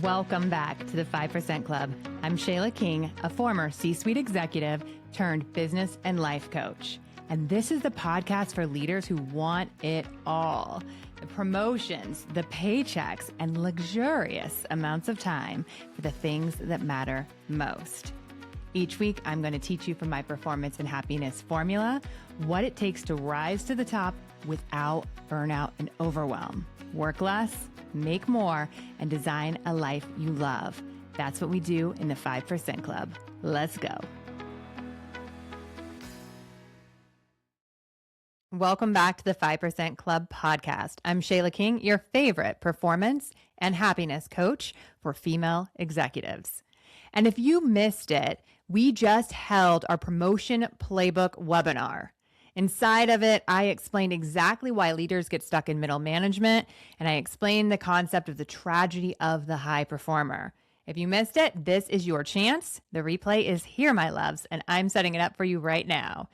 Welcome back to the 5% Club. I'm Shayla King, a former C-suite executive turned business and life coach. And this is the podcast for leaders who want it all. The promotions, the paychecks, and luxurious amounts of time for the things that matter most. Each week, I'm going to teach you from my performance and happiness formula what it takes to rise to the top without burnout and overwhelm. Work less, make more, and design a life you love. That's what we do in the 5% Club. Let's go. Welcome back to the 5% Club podcast. I'm Shayla King, your favorite performance and happiness coach for female executives. And if you missed it, we just held our Promotion Playbook webinar. Inside of it, I explained exactly why leaders get stuck in middle management, and I explained the concept of the tragedy of the high performer. If you missed it, this is your chance. The replay is here, my loves, and I'm setting it up for you right now.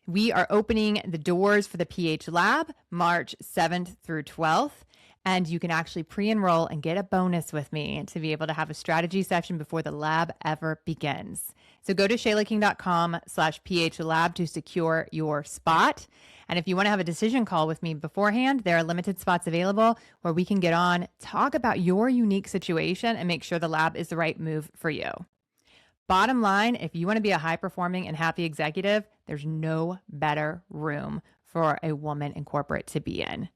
We are opening the doors for the PH Lab March 7th through 12th, and you can actually pre-enroll and get a bonus with me to be able to have a strategy session before the lab ever begins. So go to shaylaking.com/PH Lab to secure your spot. And if you want to have a decision call with me beforehand, there are limited spots available where we can get on, talk about your unique situation, and make sure the lab is the right move for you. Bottom line, if you want to be a high-performing and happy executive, there's no better room for a woman in corporate to be in.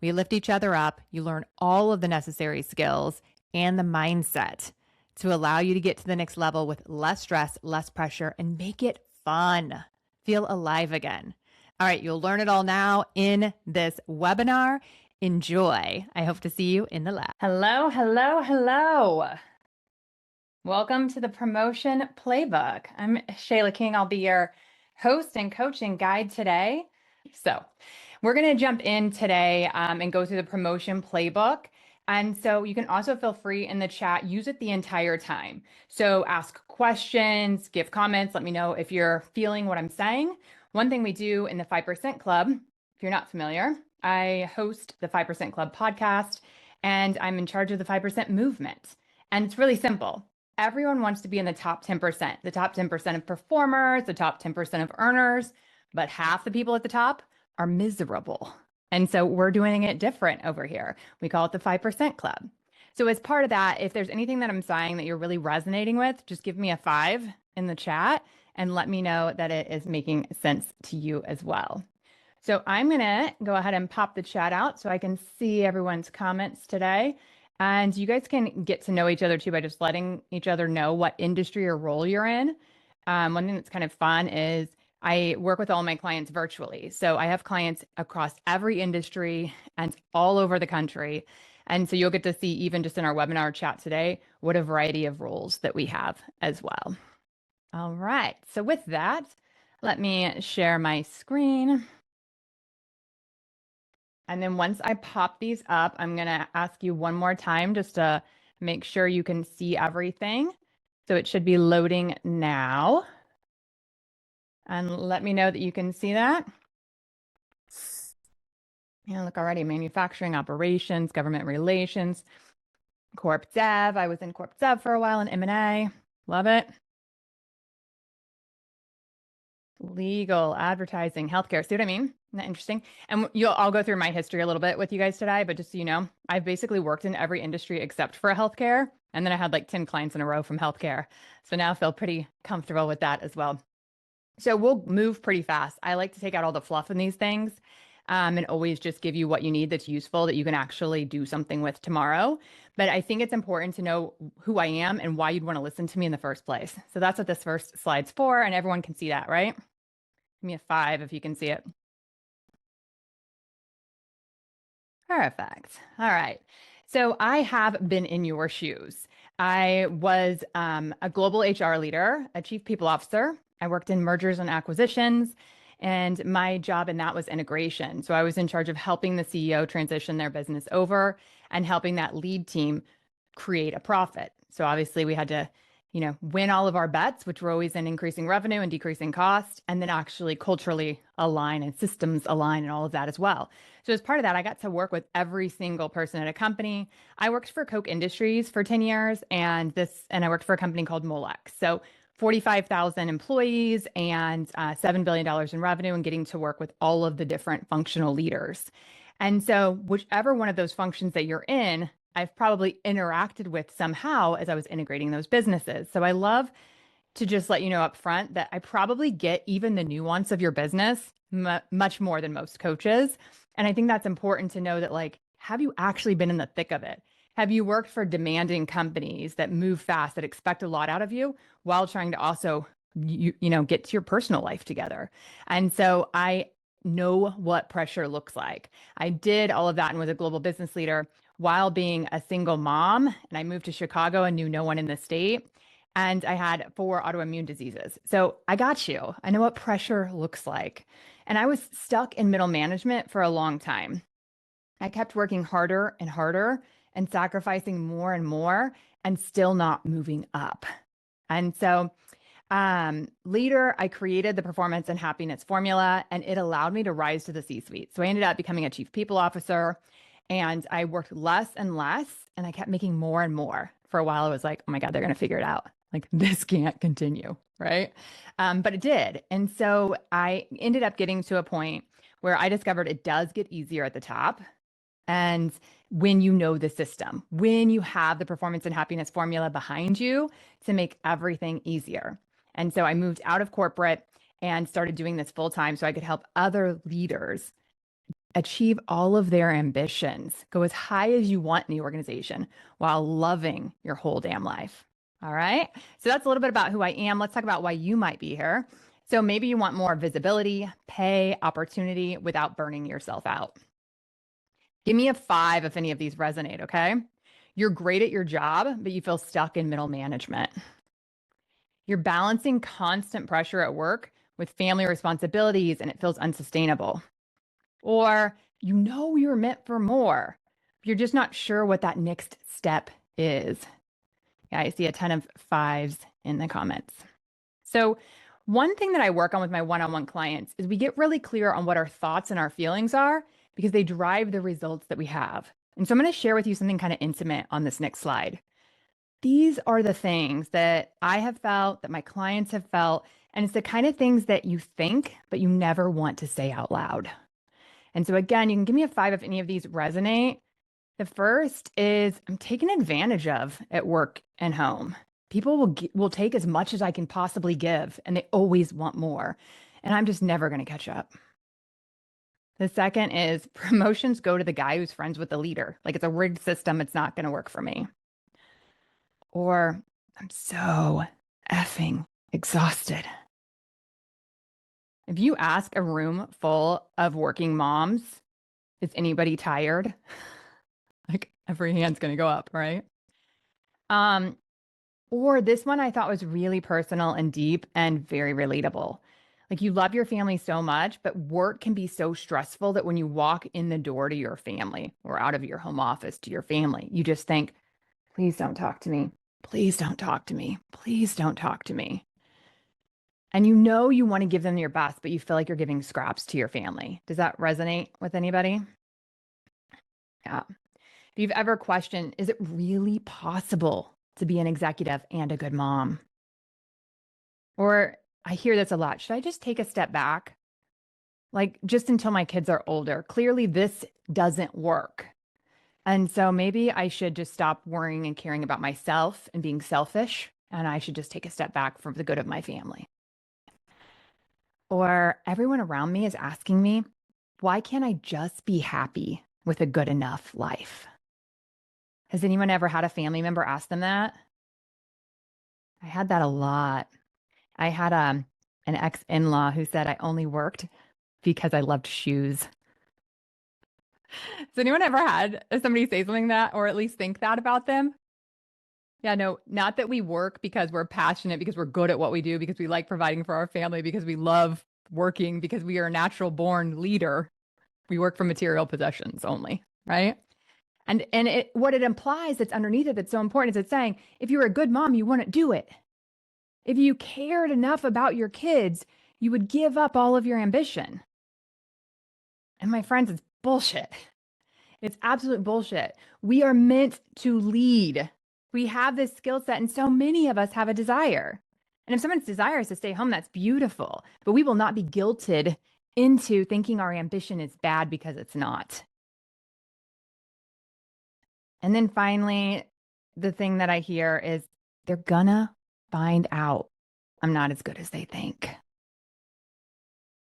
We lift each other up. You learn all of the necessary skills and the mindset to allow you to get to the next level with less stress, less pressure, and make it fun. Feel alive again. All right, you'll learn it all now in this webinar. Enjoy. I hope to see you in the lab. Hello, hello, hello. Welcome to the Promotion Playbook. I'm Shayla King. I'll be your host and coaching guide today. So we're going to jump in today and go through the Promotion Playbook. And so you can also feel free in the chat, use it the entire time. So ask questions, give comments, let me know if you're feeling what I'm saying. One thing we do in the 5% Club, if you're not familiar, I host the 5% Club podcast, and I'm in charge of the 5% movement. And it's really simple. Everyone wants to be in the top 10%, the top 10% of performers, the top 10% of earners, but half the people at the top are miserable. And so we're doing it different over here. We call it the 5% Club. So as part of that, if there's anything that I'm saying that you're really resonating with, just give me a 5 in the chat and let me know that it is making sense to you as well. So I'm going to go ahead and pop the chat out so I can see everyone's comments today. And you guys can get to know each other too by just letting each other know what industry or role you're in. One thing that's kind of fun is I work with all my clients virtually. So I have clients across every industry and all over the country. And so you'll get to see, even just in our webinar chat today, what a variety of roles that we have as well. All right. So with that, let me share my screen. And then once I pop these up, I'm going to ask you one more time just to make sure you can see everything. So it should be loading now. And let me know that you can see that. Yeah, look already, manufacturing operations, government relations, corp dev. I was in corp dev for a while in M&A. Love it. Legal, advertising, healthcare. See what I mean? Isn't that interesting? And I'll go through my history a little bit with you guys today, but just so you know, I've basically worked in every industry except for healthcare. And then I had like 10 clients in a row from healthcare. So now I feel pretty comfortable with that as well. So we'll move pretty fast. I like to take out all the fluff in these things and always just give you what you need that's useful that you can actually do something with tomorrow. But I think it's important to know who I am and why you'd want to listen to me in the first place. So that's what this first slide's for, and everyone can see that, right? Give me a 5 if you can see it. Perfect. All right. So I have been in your shoes. I was a global HR leader, a chief people officer. I worked in mergers and acquisitions, and my job in that was integration. So I was in charge of helping the CEO transition their business over and helping that lead team create a profit. So obviously we had to, win all of our bets, which were always in increasing revenue and decreasing cost, and then actually culturally align and systems align and all of that as well. So as part of that, I got to work with every single person at a company. I worked for Coke Industries for 10 years and I worked for a company called Molex. So 45,000 employees and $7 billion in revenue, and getting to work with all of the different functional leaders. And so whichever one of those functions that you're in, I've probably interacted with somehow as I was integrating those businesses. So I love to just let you know up front that I probably get even the nuance of your business much more than most coaches. And I think that's important to know that, like, have you actually been in the thick of it? Have you worked for demanding companies that move fast, that expect a lot out of you while trying to also, get to your personal life together? And so I know what pressure looks like. I did all of that and was a global business leader while being a single mom. And I moved to Chicago and knew no one in the state. And I had 4 autoimmune diseases. So I got you. I know what pressure looks like. And I was stuck in middle management for a long time. I kept working harder and harder and sacrificing more and more and still not moving up. And so later, I created the performance and happiness formula, and it allowed me to rise to the C-suite. So I ended up becoming a chief people officer, and I worked less and less, and I kept making more and more. For a while, I was like, oh my God, they're going to figure it out. Like, this can't continue, right? But it did. And so I ended up getting to a point where I discovered it does get easier at the top. And when you know the system, when you have the performance and happiness formula behind you to make everything easier. And so I moved out of corporate and started doing this full time so I could help other leaders achieve all of their ambitions, go as high as you want in the organization while loving your whole damn life. All right. So that's a little bit about who I am. Let's talk about why you might be here. So maybe you want more visibility, pay, opportunity without burning yourself out. Give me a 5 if any of these resonate, okay? You're great at your job, but you feel stuck in middle management. You're balancing constant pressure at work with family responsibilities and it feels unsustainable. Or you're meant for more. You're just not sure what that next step is. Yeah, I see a ton of 5s in the comments. So one thing that I work on with my one-on-one clients is we get really clear on what our thoughts and our feelings are, because they drive the results that we have. And so I'm going to share with you something kind of intimate on this next slide. These are the things that I have felt, that my clients have felt, and it's the kind of things that you think, but you never want to say out loud. And so again, you can give me a 5 if any of these resonate. The first is I'm taken advantage of at work and home. People will take as much as I can possibly give, and they always want more. And I'm just never going to catch up. The second is promotions go to the guy who's friends with the leader. Like, it's a rigged system. It's not going to work for me. Or I'm so effing exhausted. If you ask a room full of working moms, is anybody tired? Like, every hand's going to go up, right? Or this one I thought was really personal and deep and very relatable. Like, you love your family so much, but work can be so stressful that when you walk in the door to your family or out of your home office to your family, you just think, please don't talk to me. Please don't talk to me. Please don't talk to me. And you want to give them your best, but you feel like you're giving scraps to your family. Does that resonate with anybody? Yeah. If you've ever questioned, is it really possible to be an executive and a good mom? Or I hear this a lot. Should I just take a step back? Like, just until my kids are older. Clearly, this doesn't work. And so maybe I should just stop worrying and caring about myself and being selfish, and I should just take a step back for the good of my family. Or everyone around me is asking me, why can't I just be happy with a good enough life? Has anyone ever had a family member ask them that? I had that a lot. I had an ex-in-law who said I only worked because I loved shoes. Has anyone ever had somebody say something that, or at least think that about them? Yeah, no, not that we work because we're passionate, because we're good at what we do, because we like providing for our family, because we love working, because we are a natural born leader. We work for material possessions only, right? And what it implies that's underneath it that's so important is it's saying, if you're a good mom, you wouldn't do it. If you cared enough about your kids, you would give up all of your ambition. And my friends, it's bullshit. It's absolute bullshit. We are meant to lead. We have this skill set, and so many of us have a desire. And if someone's desire is to stay home, that's beautiful. But we will not be guilted into thinking our ambition is bad because it's not. And then finally, the thing that I hear is they're gonna find out I'm not as good as they think.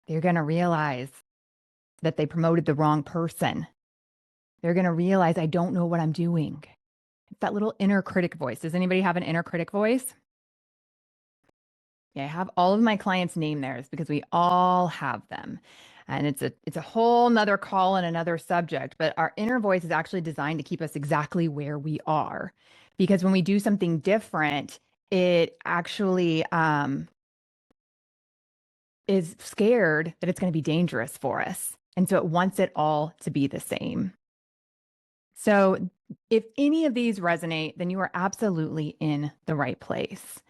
They're gonna realize that they promoted the wrong person. They're gonna realize I don't know what I'm doing. It's that little inner critic voice. Does anybody have an inner critic voice? Yeah, I have all of my clients name theirs because we all have them. And it's a whole nother call and another subject, but our inner voice is actually designed to keep us exactly where we are. Because when we do something different, it actually is scared that it's going to be dangerous for us. And so it wants it all to be the same. So if any of these resonate, then you are absolutely in the right place.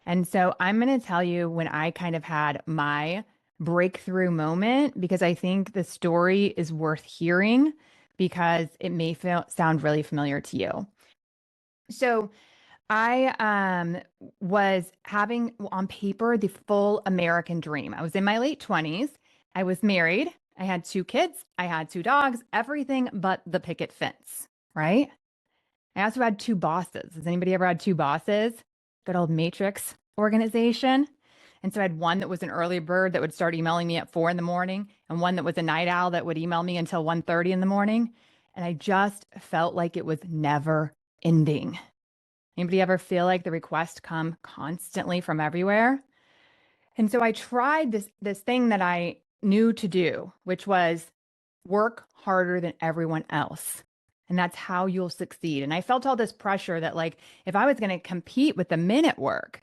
And so I'm going to tell you when I kind of had my breakthrough moment, because I think the story is worth hearing because it may sound really familiar to you. So I was having on paper the full American dream. I was in my late 20s. I was married. I had 2 kids. I had 2 dogs, everything but the picket fence, right? I also had 2 bosses. Has anybody ever had 2 bosses? Good old matrix organization. And so I had one that was an early bird that would start emailing me at 4 in the morning, and one that was a night owl that would email me until 1:30 in the morning. And I just felt like it was never ending. Anybody ever feel like the requests come constantly from everywhere? And so I tried this thing that I knew to do, which was work harder than everyone else. And that's how you'll succeed. And I felt all this pressure that, like, if I was going to compete with the men at work,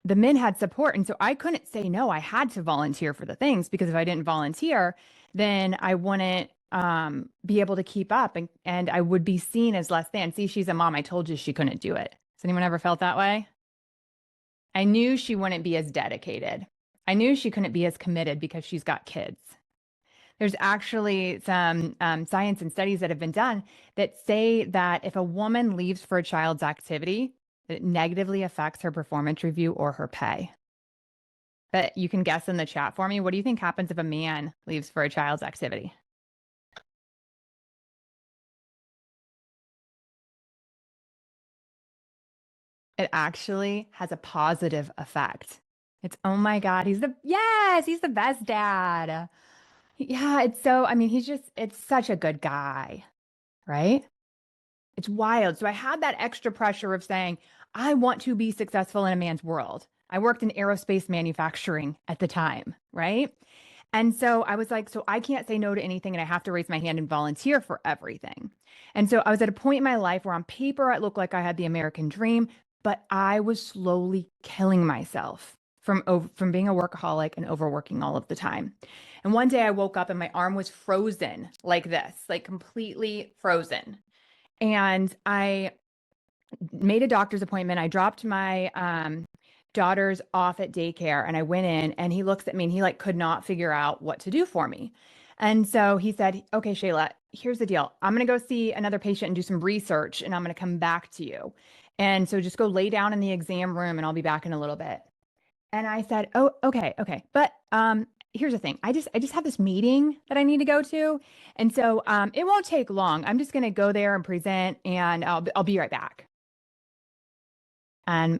the men had support. And so I couldn't say no. I had to volunteer for the things, because if I didn't volunteer, then I wouldn't be able to keep up, and I would be seen as less than. See, she's a mom. I told you she couldn't do it. Has anyone ever felt that way? I knew she wouldn't be as dedicated. I knew she couldn't be as committed because she's got kids. There's actually some science and studies that have been done that say that if a woman leaves for a child's activity, it negatively affects her performance review or her pay. But you can guess in the chat for me, what do you think happens if a man leaves for a child's activity? It actually has a positive effect. It's, oh my God, he's the best dad. Yeah, it's so, I mean, it's such a good guy, right? It's wild. So I had that extra pressure of saying, I want to be successful in a man's world. I worked in aerospace manufacturing at the time, right? And so I was like, so I can't say no to anything, and I have to raise my hand and volunteer for everything. And so I was at a point in my life where on paper it looked like I had the American dream, but I was slowly killing myself from being a workaholic and overworking all of the time. And one day I woke up and my arm was frozen like this, like completely frozen. And I made a doctor's appointment. I dropped my daughters off at daycare, and I went in, and he looks at me and he like could not figure out what to do for me. And so he said, okay, Shayla, here's the deal. I'm going to go see another patient and do some research, and I'm going to come back to you. And so just go lay down in the exam room and I'll be back in a little bit. And I said, oh, okay. But here's the thing. I just have this meeting that I need to go to. And so it won't take long. I'm just going to go there and present, and I'll be right back. And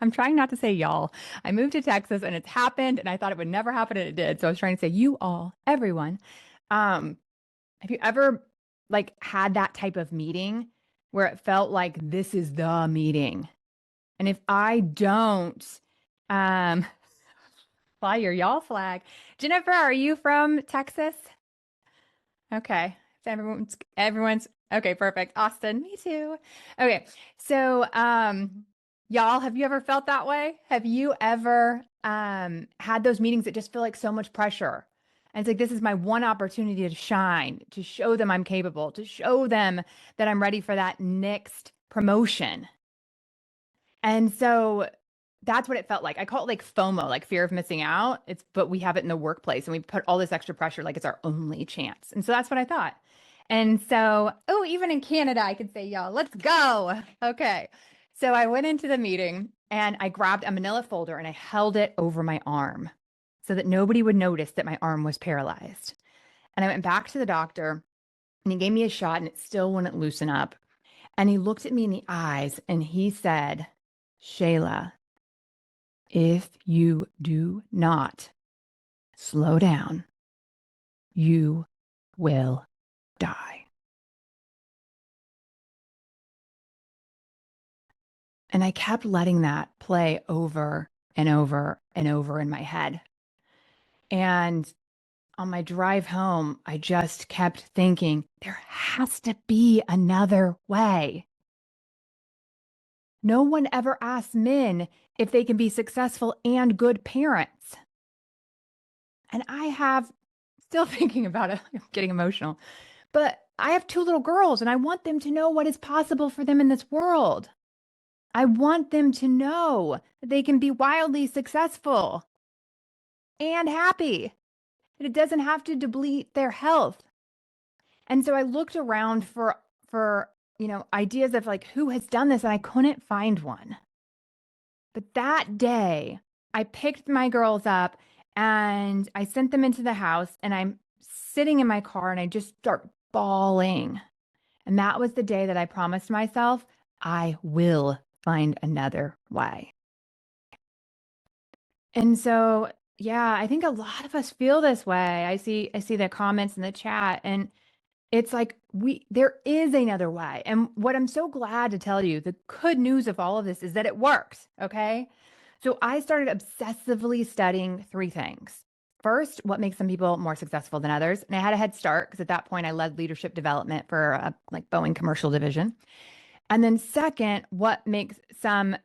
I'm trying not to say y'all. I moved to Texas and it's happened, and I thought it would never happen, and it did. So I was trying to say you all, everyone. Have you ever like had that type of meeting where it felt like this is the meeting? And if I don't fly your y'all flag. Jennifer, are you from Texas? Okay. So everyone's okay, perfect. Austin, me too. Okay. So y'all, have you ever felt that way? Have you ever had those meetings that just feel like so much pressure? And it's like, this is my one opportunity to shine, to show them I'm capable, to show them that I'm ready for that next promotion. And so that's what it felt like. I call it like FOMO, like fear of missing out. But we have it in the workplace and we put all this extra pressure, like it's our only chance. And so that's what I thought. And so, oh, even in Canada, I could say, y'all, let's go. Okay. So I went into the meeting and I grabbed a manila folder and I held it over my arm so that nobody would notice that my arm was paralyzed. And I went back to the doctor and he gave me a shot and it still wouldn't loosen up. And he looked at me in the eyes and he said, Shayla, if you do not slow down, you will die. And I kept letting that play over and over and over in my head. And on my drive home, I just kept thinking, there has to be another way. No one ever asks men if they can be successful and good parents. And I have, still thinking about it, I'm getting emotional, but I have 2 little girls and I want them to know what is possible for them in this world. I want them to know that they can be wildly successful and happy, that it doesn't have to deplete their health. And so I looked around for ideas of like who has done this and I couldn't find one. But that day, I picked my girls up and I sent them into the house and I'm sitting in my car and I just start bawling. And that was the day that I promised myself, I will find another way. And so, yeah, I think a lot of us feel this way. I see the comments in the chat and it's like there is another way. And what I'm so glad to tell you, the good news of all of this is that it works, okay? So I started obsessively studying 3 things. First, what makes some people more successful than others? And I had a head start because at that point I led leadership development for a Boeing commercial division. And then second, what makes some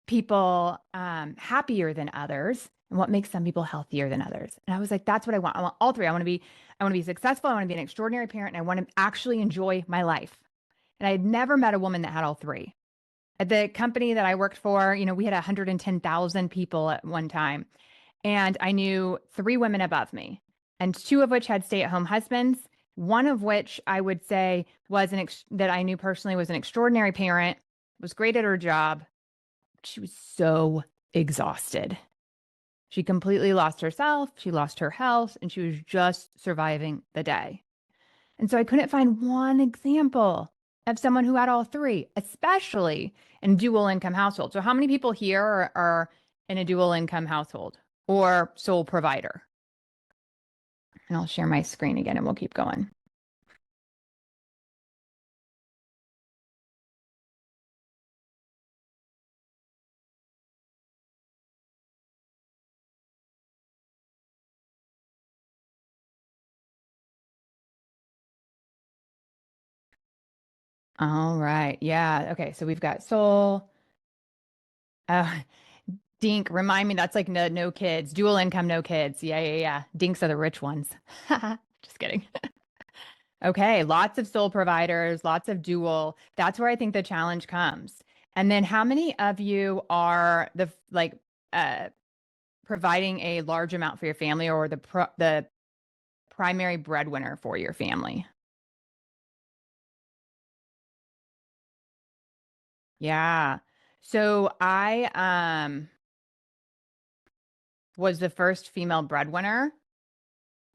people happier than others and what makes some people healthier than others. And I was like, that's what I want. I want all 3. I want to be successful. I want to be an extraordinary parent. And I want to actually enjoy my life. And I had never met a woman that had all 3. At the company that I worked for, we had 110,000 people at one time. And I knew 3 women above me, and 2 of which had stay-at-home husbands. One of which I would say was that I knew personally was an extraordinary parent, was great at her job. She was so exhausted. She completely lost herself. She lost her health, and she was just surviving the day. And so I couldn't find one example of someone who had all 3, especially in dual income households. So how many people here are in a dual income household or sole provider? And I'll share my screen again and we'll keep going. All right. Yeah. Okay. So we've got sole. Dink, remind me, that's like no kids, dual income, no kids. Yeah. Dinks are the rich ones. Just kidding. Okay, lots of sole providers, lots of dual. That's where I think the challenge comes. And then how many of you are providing a large amount for your family or the primary breadwinner for your family? Yeah. So I was the first female breadwinner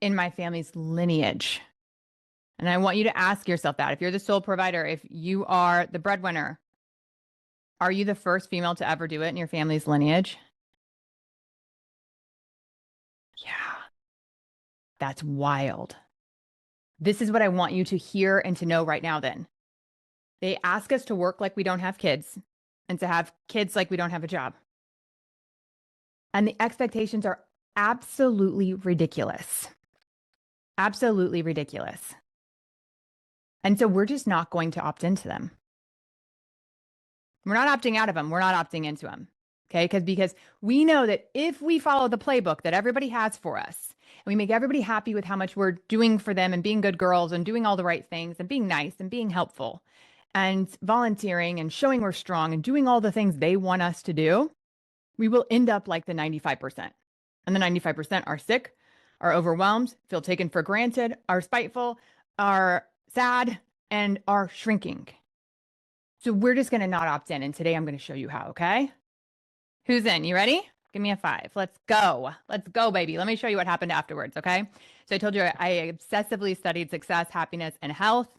in my family's lineage. And I want you to ask yourself that. If you're the sole provider, if you are the breadwinner, are you the first female to ever do it in your family's lineage? Yeah. That's wild. This is what I want you to hear and to know right now then. They ask us to work like we don't have kids and to have kids like we don't have a job. And the expectations are absolutely ridiculous. Absolutely ridiculous. And so we're just not going to opt into them. We're not opting out of them. We're not opting into them. Okay. Because we know that if we follow the playbook that everybody has for us, and we make everybody happy with how much we're doing for them and being good girls and doing all the right things and being nice and being helpful and volunteering and showing we're strong and doing all the things they want us to do, we will end up like the 95%. And the 95% are sick, are overwhelmed, feel taken for granted, are spiteful, are sad, and are shrinking. So we're just going to not opt in. And today I'm going to show you how, okay? Who's in? You ready? Give me a 5. Let's go. Let's go, baby. Let me show you what happened afterwards, okay? So I told you I obsessively studied success, happiness, and health.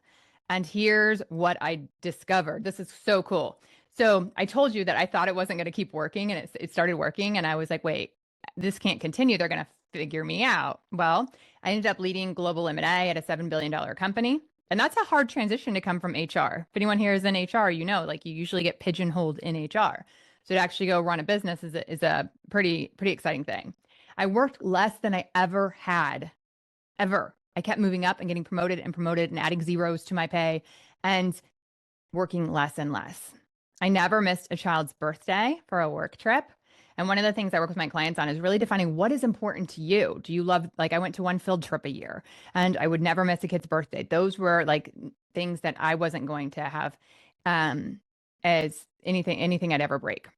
And here's what I discovered. This is so cool. So I told you that I thought it wasn't going to keep working, and it started working. And I was like, wait, this can't continue. They're going to figure me out. Well, I ended up leading global M&A at a $7 billion company. And that's a hard transition to come from HR. If anyone here is in HR, you know, like you usually get pigeonholed in HR. So to actually go run a business is a pretty exciting thing. I worked less than I ever had, ever. I kept moving up and getting promoted and adding zeros to my pay and working less and less. I never missed a child's birthday for a work trip. And one of the things I work with my clients on is really defining what is important to you. Do you love, like I went to one field trip a year and I would never miss a kid's birthday. Those were like things that I wasn't going to have as anything I'd ever break.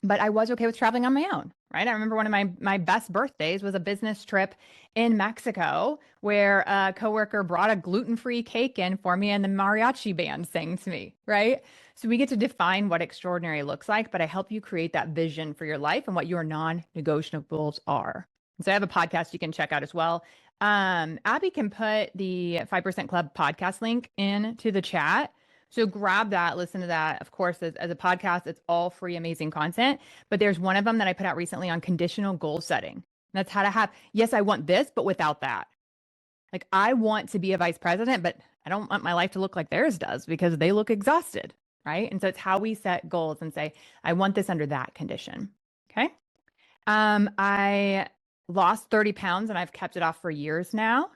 But I was okay with traveling on my own, right? I remember one of my best birthdays was a business trip in Mexico where a coworker brought a gluten-free cake in for me and the mariachi band sang to me, right? So we get to define what extraordinary looks like, but I help you create that vision for your life and what your non-negotiables are. So I have a podcast you can check out as well. Abby can put the 5% Club podcast link into the chat. So grab that, listen to that. Of course, as a podcast, it's all free, amazing content. But there's one of them that I put out recently on conditional goal setting. That's how to have, yes, I want this, but without that. Like I want to be a vice president, but I don't want my life to look like theirs does because they look exhausted, right? And so it's how we set goals and say, I want this under that condition. Okay. I lost 30 pounds and I've kept it off for years now.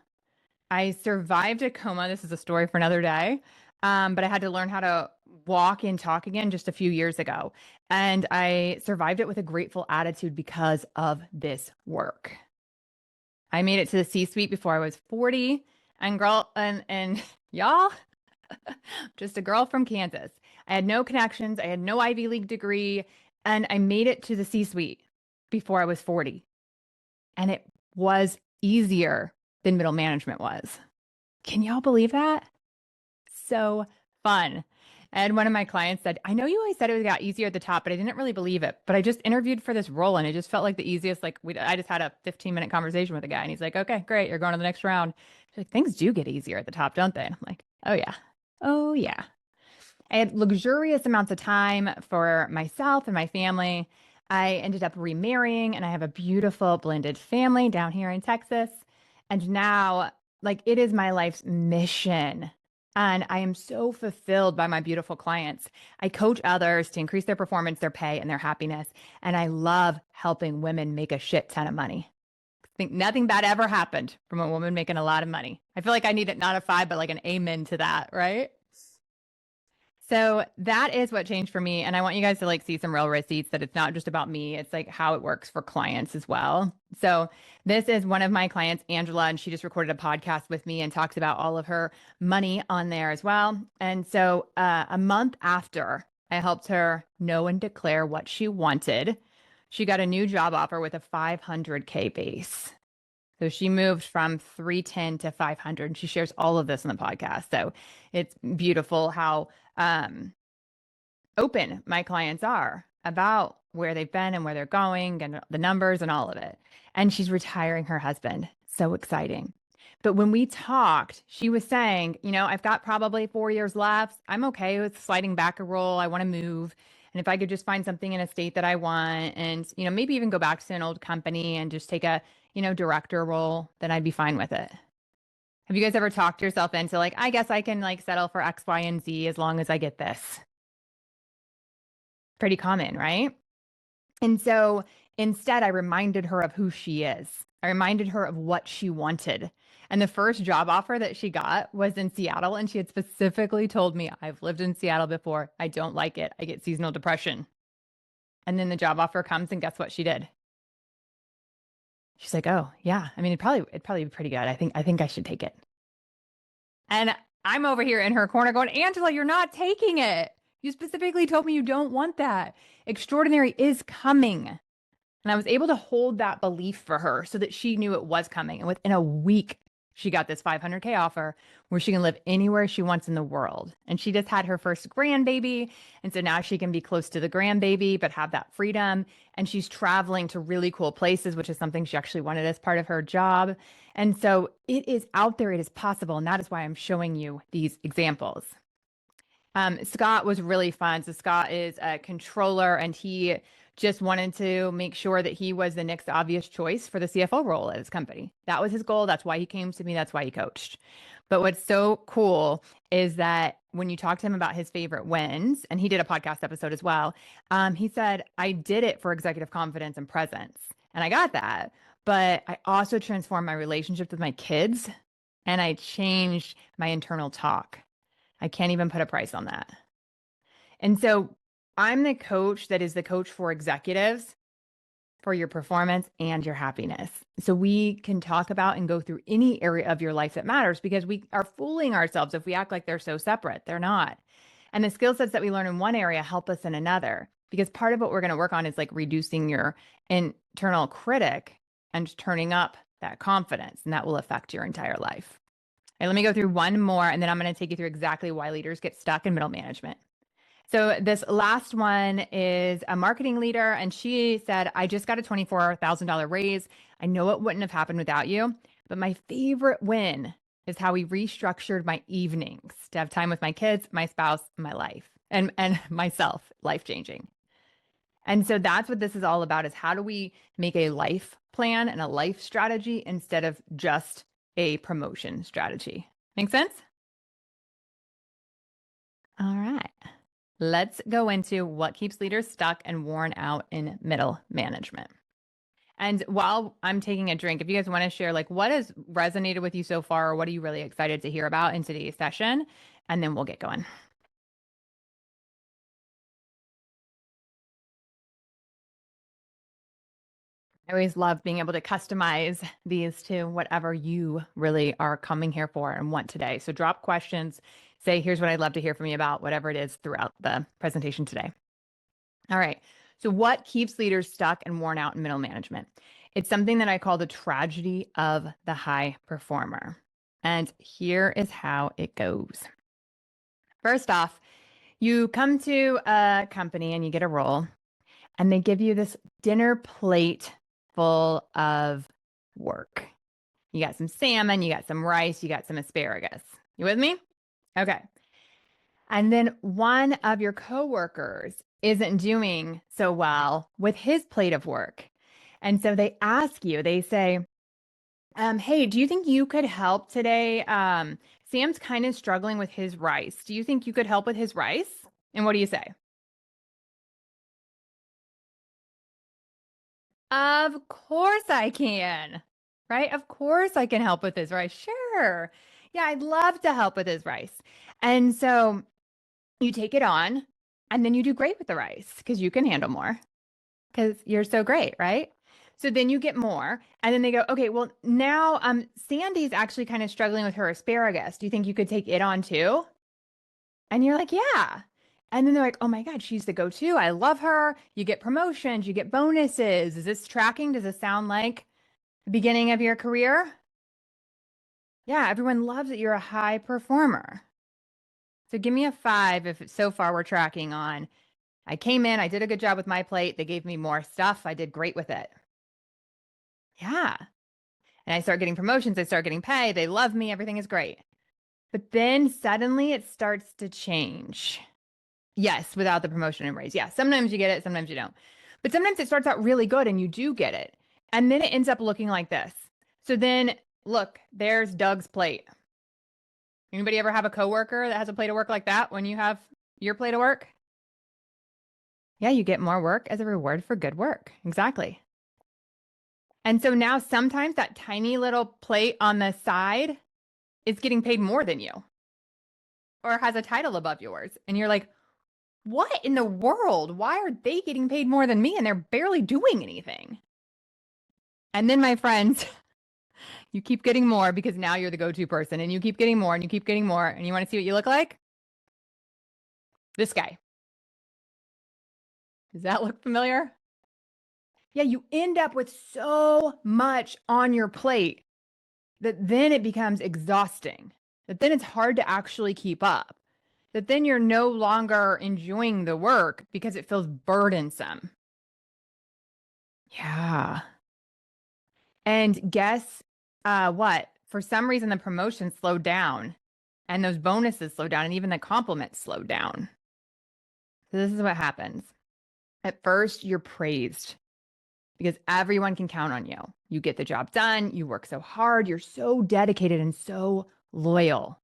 I survived a coma. This is a story for another day. But I had to learn how to walk and talk again just a few years ago. And I survived it with a grateful attitude because of this work. I made it to the C-suite before I was 40 and y'all, just a girl from Kansas. I had no connections. I had no Ivy League degree and I made it to the C-suite before I was 40. And it was easier than middle management was. Can y'all believe that? So fun. And one of my clients said, I know you always said it got easier at the top, but I didn't really believe it. But I just interviewed for this role and it just felt like the easiest. Like I just had a 15-minute conversation with a guy and he's like, okay, great. You're going to the next round. She's like, things do get easier at the top, don't they? And I'm like, oh yeah. Oh yeah. I had luxurious amounts of time for myself and my family. I ended up remarrying and I have a beautiful blended family down here in Texas. And now like it is my life's mission. And I am so fulfilled by my beautiful clients. I coach others to increase their performance, their pay, and their happiness. And I love helping women make a shit ton of money. I think nothing bad ever happened from a woman making a lot of money. I feel like I need it not a 5, but like an amen to that, right? So that is what changed for me. And I want you guys to like see some real receipts that it's not just about me. It's like how it works for clients as well. So this is one of my clients, Angela, and she just recorded a podcast with me and talks about all of her money on there as well. And so a month after I helped her know and declare what she wanted, she got a new job offer with a 500K base. So she moved from 310 to 500. And she shares all of this in the podcast. So it's beautiful how open my clients are about where they've been and where they're going and the numbers and all of it. And she's retiring her husband. So exciting. But when we talked, she was saying, you know, I've got probably 4 years left. I'm okay with sliding back a role. I want to move. And if I could just find something in a state that I want and, you know, maybe even go back to an old company and just take a, you know, director role, then I'd be fine with it. Have you guys ever talked yourself into like, I guess I can like settle for X, Y, and Z as long as I get this? Pretty common, right? And so instead, I reminded her of who she is. I reminded her of what she wanted. And the first job offer that she got was in Seattle. And she had specifically told me, I've lived in Seattle before. I don't like it. I get seasonal depression. And then the job offer comes and guess what she did? She's like, oh yeah. I mean, it'd probably be pretty good. I think I should take it. And I'm over here in her corner going, Angela, you're not taking it. You specifically told me you don't want that. Extraordinary is coming. And I was able to hold that belief for her so that she knew it was coming. And within a week, she got this 500K offer where she can live anywhere she wants in the world. And she just had her first grandbaby. And so now she can be close to the grandbaby, but have that freedom. And she's traveling to really cool places, which is something she actually wanted as part of her job. And so it is out there, it is possible. And that is why I'm showing you these examples. Scott was really fun. So Scott is a controller and he just wanted to make sure that he was the next obvious choice for the CFO role at his company. That was his goal. That's why he came to me. That's why he coached. But what's so cool is that when you talk to him about his favorite wins, and he did a podcast episode as well, he said, I did it for executive confidence and presence. And I got that. But I also transformed my relationships with my kids and I changed my internal talk. I can't even put a price on that. And so I'm the coach that is the coach for executives for your performance and your happiness. So we can talk about and go through any area of your life that matters because we are fooling ourselves if we act like they're so separate. They're not. And the skill sets that we learn in one area help us in another because part of what we're going to work on is like reducing your internal critic and turning up that confidence, and that will affect your entire life. Let me go through one more, and then I'm going to take you through exactly why leaders get stuck in middle management. So this last one is a marketing leader, and she said, I just got a $24,000 raise. I know it wouldn't have happened without you, but my favorite win is how we restructured my evenings to have time with my kids, my spouse, my life, and myself, life-changing. And so that's what this is all about, is how do we make a life plan and a life strategy instead of just a promotion strategy. Make sense? All right. Let's go into what keeps leaders stuck and worn out in middle management. And while I'm taking a drink, if you guys want to share, like, what has resonated with you so far, or what are you really excited to hear about in today's session? And then we'll get going. I always love being able to customize these to whatever you really are coming here for and want today. So drop questions, say, here's what I'd love to hear from you about, whatever it is throughout the presentation today. All right. So what keeps leaders stuck and worn out in middle management? It's something that I call the tragedy of the high performer. And here is how it goes. First off, you come to a company and you get a role and they give you this dinner plate full of work. You got some salmon, you got some rice, you got some asparagus. You with me? Okay. And then one of your coworkers isn't doing so well with his plate of work. And so they ask you, they say, hey, do you think you could help today? Sam's kind of struggling with his rice. Do you think you could help with his rice? And what do you say? Of course I can, right? Of course I can help with his rice. Sure. Yeah, I'd love to help with his rice. And so you take it on and then you do great with the rice because you can handle more because you're so great, right? So then you get more and then they go, okay, well now Sandy's actually kind of struggling with her asparagus. Do you think you could take it on too? And you're like, yeah. And then they're like, oh my God, she's the go-to. I love her. You get promotions, you get bonuses. Is this tracking? Does this sound like the beginning of your career? Yeah, everyone loves that you're a high performer. So give me a 5 if so far we're tracking on, I came in, I did a good job with my plate. They gave me more stuff. I did great with it. Yeah. And I start getting promotions. I start getting pay. They love me. Everything is great. But then suddenly it starts to change. Yes, without the promotion and raise. Yeah, sometimes you get it, sometimes you don't. But sometimes it starts out really good and you do get it. And then it ends up looking like this. So then, look, there's Doug's plate. Anybody ever have a coworker that has a plate of work like that when you have your plate of work? Yeah, you get more work as a reward for good work. Exactly. And so now sometimes that tiny little plate on the side is getting paid more than you or has a title above yours. And you're like, what in the world? Why are they getting paid more than me and they're barely doing anything? And then, my friends, you keep getting more because now you're the go-to person and you keep getting more and you keep getting more. And you want to see what you look like? This guy. Does that look familiar? Yeah, you end up with so much on your plate that then it becomes exhausting, that then it's hard to actually keep up, that then you're no longer enjoying the work because it feels burdensome. Yeah. And guess what? For some reason, the promotion slowed down and those bonuses slowed down and even the compliments slowed down. So this is what happens. At first, you're praised because everyone can count on you. You get the job done. You work so hard. You're so dedicated and so loyal.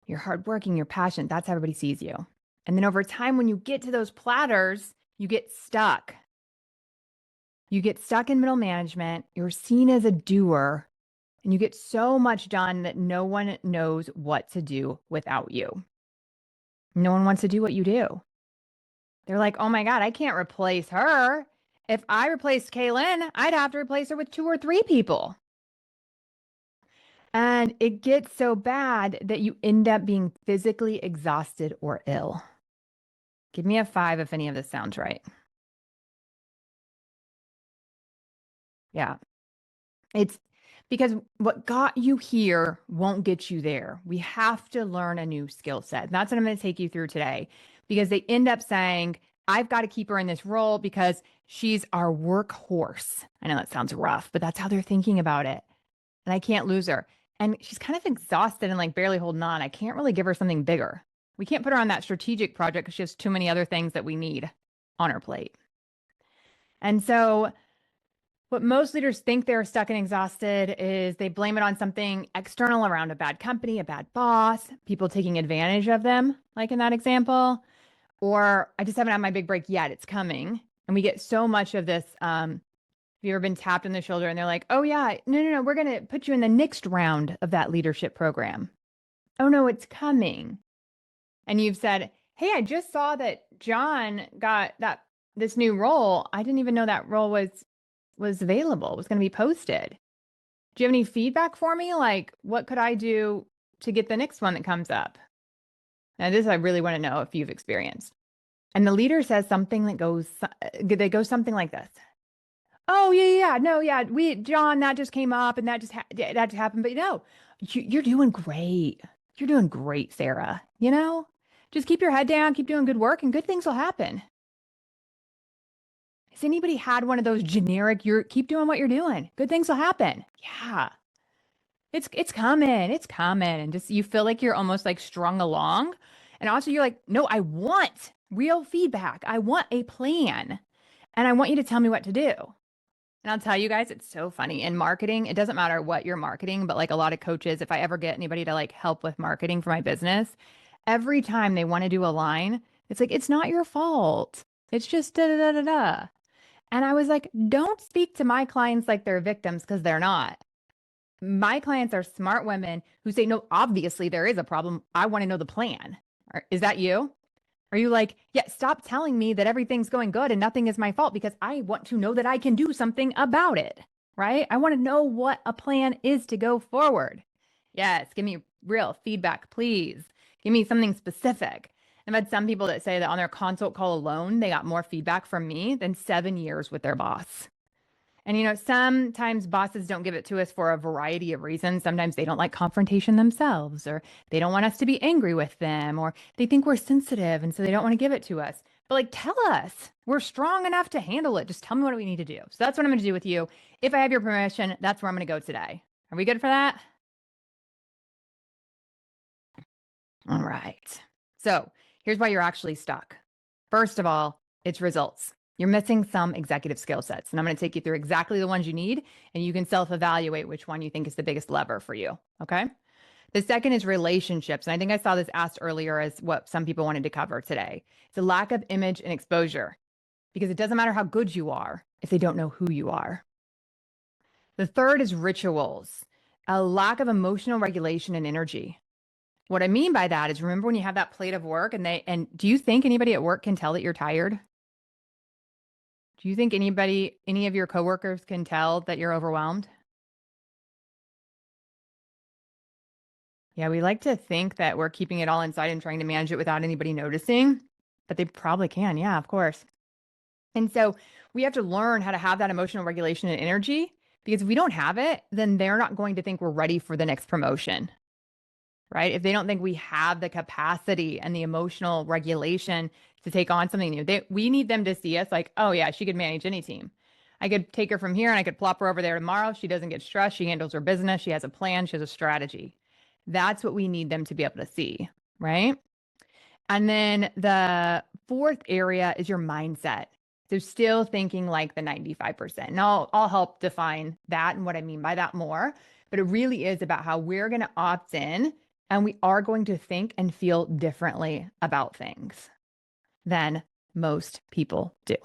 You're hardworking. You're passionate. That's how everybody sees you. And then over time, when you get to those platters, you get stuck. You get stuck in middle management. You're seen as a doer. And you get so much done that no one knows what to do without you. No one wants to do what you do. They're like, oh my God, I can't replace her. If I replaced Kaylin, I'd have to replace her with 2 or 3 people. And it gets so bad that you end up being physically exhausted or ill. Give me a 5 if any of this sounds right. Yeah. It's because what got you here won't get you there. We have to learn a new skill set. And that's what I'm going to take you through today, because they end up saying, I've got to keep her in this role because she's our workhorse. I know that sounds rough, but that's how they're thinking about it. And I can't lose her. And she's kind of exhausted and like barely holding on. I can't really give her something bigger. We can't put her on that strategic project because she has too many other things that we need on her plate. And so what most leaders think they're stuck and exhausted is they blame it on something external around a bad company, a bad boss, people taking advantage of them, like in that example, or I just haven't had my big break yet. It's coming. And we get so much of this. Have you ever been tapped on the shoulder and they're like, oh yeah, no, we're going to put you in the next round of that leadership program. Oh no, it's coming. And you've said, hey, I just saw that John got this new role. I didn't even know that role was available, was going to be posted. Do you have any feedback for me? Like, what could I do to get the next one that comes up? Now, this I really want to know if you've experienced. And the leader says something that goes something like this. Oh, yeah, no, yeah, John, that just came up and that just happened. But you're doing great. You're doing great, Sarah. Just keep your head down, keep doing good work, and good things will happen. Has anybody had one of those generic, keep doing what you're doing, good things will happen? Yeah. It's coming. It's coming. And just you feel like you're almost like strung along. And also you're like, no, I want real feedback. I want a plan. And I want you to tell me what to do. And I'll tell you guys, it's so funny. In marketing, it doesn't matter what you're marketing, but like a lot of coaches, if I ever get anybody to like help with marketing for my business, every time they want to do a line, it's like, it's not your fault. It's just da da da da da. And I was like, don't speak to my clients like they're victims, because they're not. My clients are smart women who say, no, obviously there is a problem. I want to know the plan. Is that you? Are you like, yeah, stop telling me that everything's going good and nothing is my fault, because I want to know that I can do something about it, right? I want to know what a plan is to go forward. Yes, give me real feedback, please. Give me something specific. I've had some people that say that on their consult call alone, they got more feedback from me than 7 years with their boss. And sometimes bosses don't give it to us for a variety of reasons. Sometimes they don't like confrontation themselves, or they don't want us to be angry with them, or they think we're sensitive and so they don't want to give it to us. But like, tell us, we're strong enough to handle it. Just tell me what we need to do. So that's what I'm going to do with you. If I have your permission, that's where I'm going to go today. Are we good for that? All right. So here's why you're actually stuck. First of all, it's results. You're missing some executive skill sets, and I'm going to take you through exactly the ones you need, and you can self-evaluate which one you think is the biggest lever for you, okay? The second is relationships, and I think I saw this asked earlier as what some people wanted to cover today. It's a lack of image and exposure, because it doesn't matter how good you are if they don't know who you are. The third is rituals, a lack of emotional regulation and energy. What I mean by that is, remember when you have that plate of work and do you think anybody at work can tell that you're tired? Do you think any of your coworkers can tell that you're overwhelmed? Yeah, we like to think that we're keeping it all inside and trying to manage it without anybody noticing. but they probably can. Yeah, of course. And so we have to learn how to have that emotional regulation and energy, because if we don't have it, then they're not going to think we're ready for the next promotion, right? If they don't think we have the capacity and the emotional regulation to take on something new, we need them to see us like, oh yeah, she could manage any team. I could take her from here and I could plop her over there tomorrow. She doesn't get stressed. She handles her business. She has a plan. She has a strategy. That's what we need them to be able to see, right? And then the fourth area is your mindset. So still thinking like the 95%. And I'll help define that and what I mean by that more. But it really is about how we're going to opt in, and we are going to think and feel differently about things than most people do.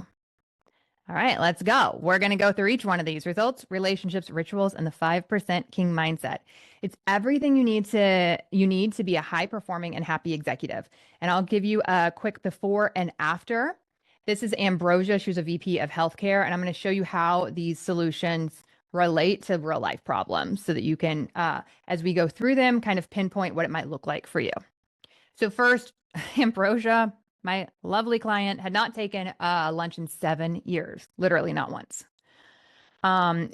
All right, let's go. We're going to go through each one of these: results, relationships, rituals, and the 5% king mindset. It's everything you need to be a high performing and happy executive. And I'll give you a quick before and after. This is Ambrosia. She was a VP of healthcare, and I'm going to show you how these solutions relate to real life problems so that you can, as we go through them, kind of pinpoint what it might look like for you. So first, Ambrosia, my lovely client, had not taken lunch in 7 years, literally not once.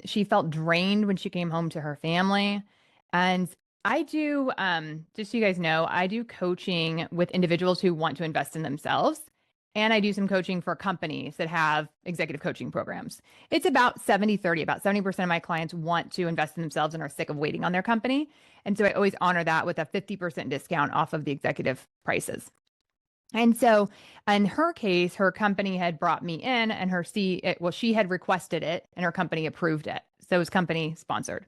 She felt drained when she came home to her family. And I do, just so you guys know, I do coaching with individuals who want to invest in themselves. And I do some coaching for companies that have executive coaching programs. It's about 70-30. About 70% of my clients want to invest in themselves and are sick of waiting on their company. And so I always honor that with a 50% discount off of the executive prices. And so in her case, her company had brought me in, and she had requested it and her company approved it. So it was company sponsored.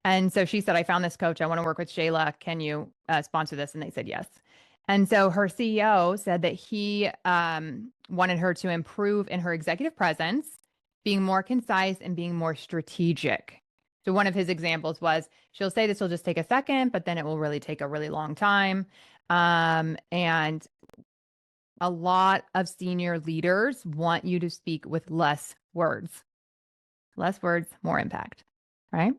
And so she said, I found this coach. I want to work with Shayla. Can you sponsor this? And they said yes. And so her CEO said that he wanted her to improve in her executive presence, being more concise and being more strategic. So one of his examples was, she'll say this will just take a second, but then it will really take a really long time. And a lot of senior leaders want you to speak with less words, more impact, right?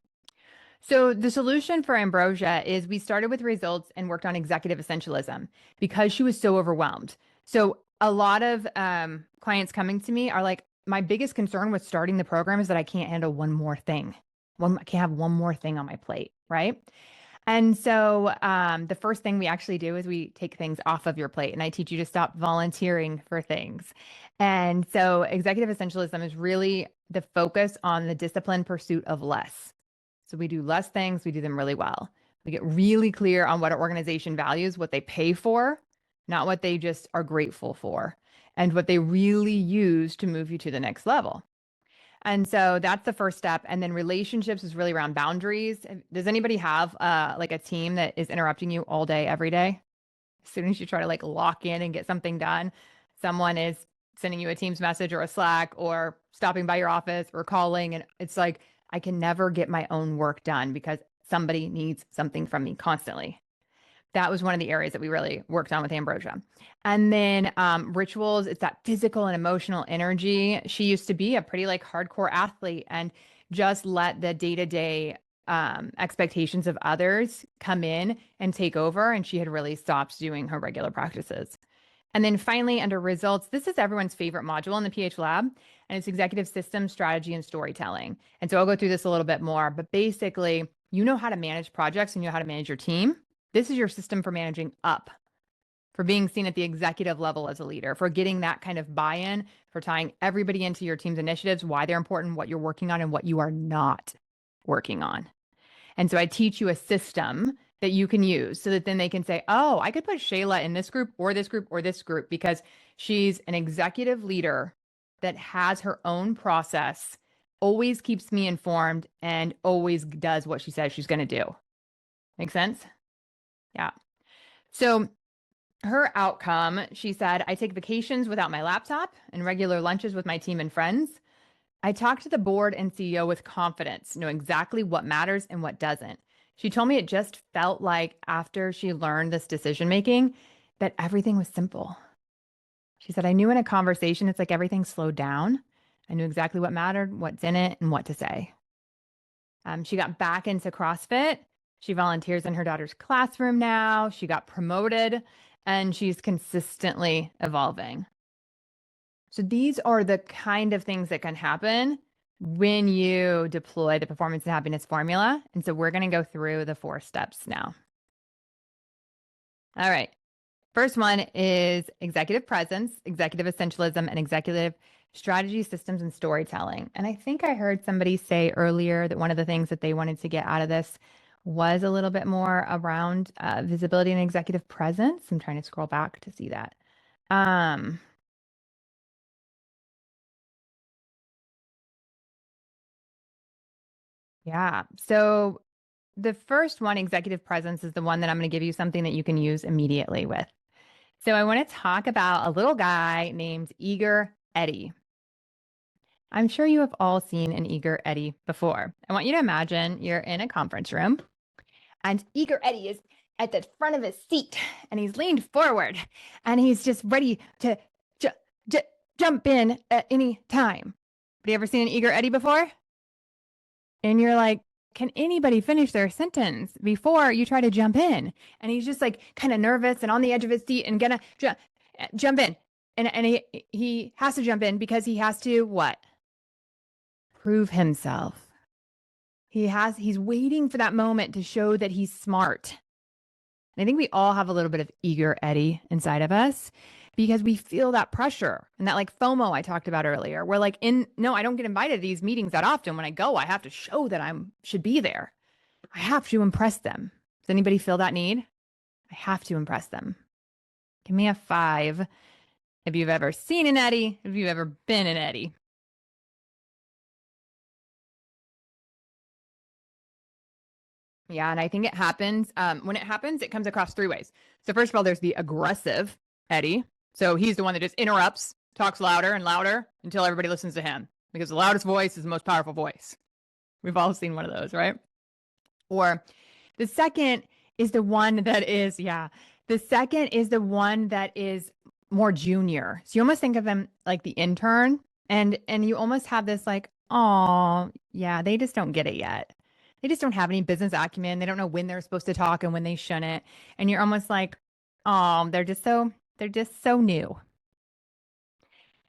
So the solution for Ambrosia is we started with results and worked on executive essentialism because she was so overwhelmed. So a lot of clients coming to me are like, my biggest concern with starting the program is that I can't handle one more thing. I can't have one more thing on my plate, right? And so the first thing we actually do is we take things off of your plate, and I teach you to stop volunteering for things. And so executive essentialism is really the focus on the disciplined pursuit of less. So we do less things, we do them really well. We get really clear on what our organization values, what they pay for, not what they just are grateful for, and what they really use to move you to the next level. And so that's the first step. And then relationships is really around boundaries. Does anybody have like a team that is interrupting you all day, every day? As soon as you try to like lock in and get something done, someone is sending you a Teams message or a Slack or stopping by your office or calling. And it's like, I can never get my own work done because somebody needs something from me constantly. That was one of the areas that we really worked on with Ambrosia. And then rituals, it's that physical and emotional energy. She used to be a pretty like hardcore athlete and just let the day-to-day expectations of others come in and take over. And she had really stopped doing her regular practices. And then finally, under results, this is everyone's favorite module in the PH Lab, and it's executive systems, strategy, and storytelling. And so I'll go through this a little bit more, but basically, you know how to manage projects and you know how to manage your team. This is your system for managing up, for being seen at the executive level as a leader, for getting that kind of buy-in, for tying everybody into your team's initiatives, why they're important, what you're working on, and what you are not working on. And so I teach you a system that you can use so that then they can say, oh, I could put Shayla in this group or this group or this group because she's an executive leader that has her own process, always keeps me informed, and always does what she says she's going to do. Make sense? Yeah. So her outcome, she said, I take vacations without my laptop and regular lunches with my team and friends. I talk to the board and CEO with confidence, know exactly what matters and what doesn't. She told me it just felt like after she learned this decision making that everything was simple. She said, I knew in a conversation, it's like everything slowed down. I knew exactly what mattered, what's in it, and what to say. She got back into CrossFit. She volunteers in her daughter's classroom now. She got promoted. and she's consistently evolving. So these are the kind of things that can happen when you deploy the performance and happiness formula. And so we're going to go through the 4 steps now. All right. First one is executive presence, executive essentialism, and executive strategy, systems, and storytelling. And I think I heard somebody say earlier that one of the things that they wanted to get out of this was a little bit more around visibility and executive presence. I'm trying to scroll back to see that. Yeah. So the first one, executive presence, is the one that I'm going to give you something that you can use immediately with. So I want to talk about a little guy named Eager Eddie. I'm sure you have all seen an Eager Eddie before. I want you to imagine you're in a conference room and Eager Eddie is at the front of his seat and he's leaned forward and he's just ready to jump in at any time. Have you ever seen an Eager Eddie before? And you're like, can anybody finish their sentence before you try to jump in? And he's just like kind of nervous and on the edge of his seat and gonna jump in. And he has to jump in because he has to what? Prove himself. He's waiting for that moment to show that he's smart. And I think we all have a little bit of Eager Eddie inside of us because we feel that pressure and that like FOMO I talked about earlier. We're like, no, I don't get invited to these meetings that often. When I go, I have to show that I should be there. I have to impress them. Does anybody feel that need? I have to impress them. Give me a 5 if you've ever seen an Eddie, if you've ever been an Eddie. Yeah, and I think it happens. When it happens, it comes across 3 ways. So first of all, there's the aggressive Eddie. So he's the one that just interrupts, talks louder and louder until everybody listens to him because the loudest voice is the most powerful voice. We've all seen one of those, right? Or the second is the one that is, the second is the one that is more junior. So you almost think of them like the intern and you almost have this like, oh, yeah, they just don't get it yet. They just don't have any business acumen. They don't know when they're supposed to talk and when they shouldn't. And you're almost like, oh, they're just so new.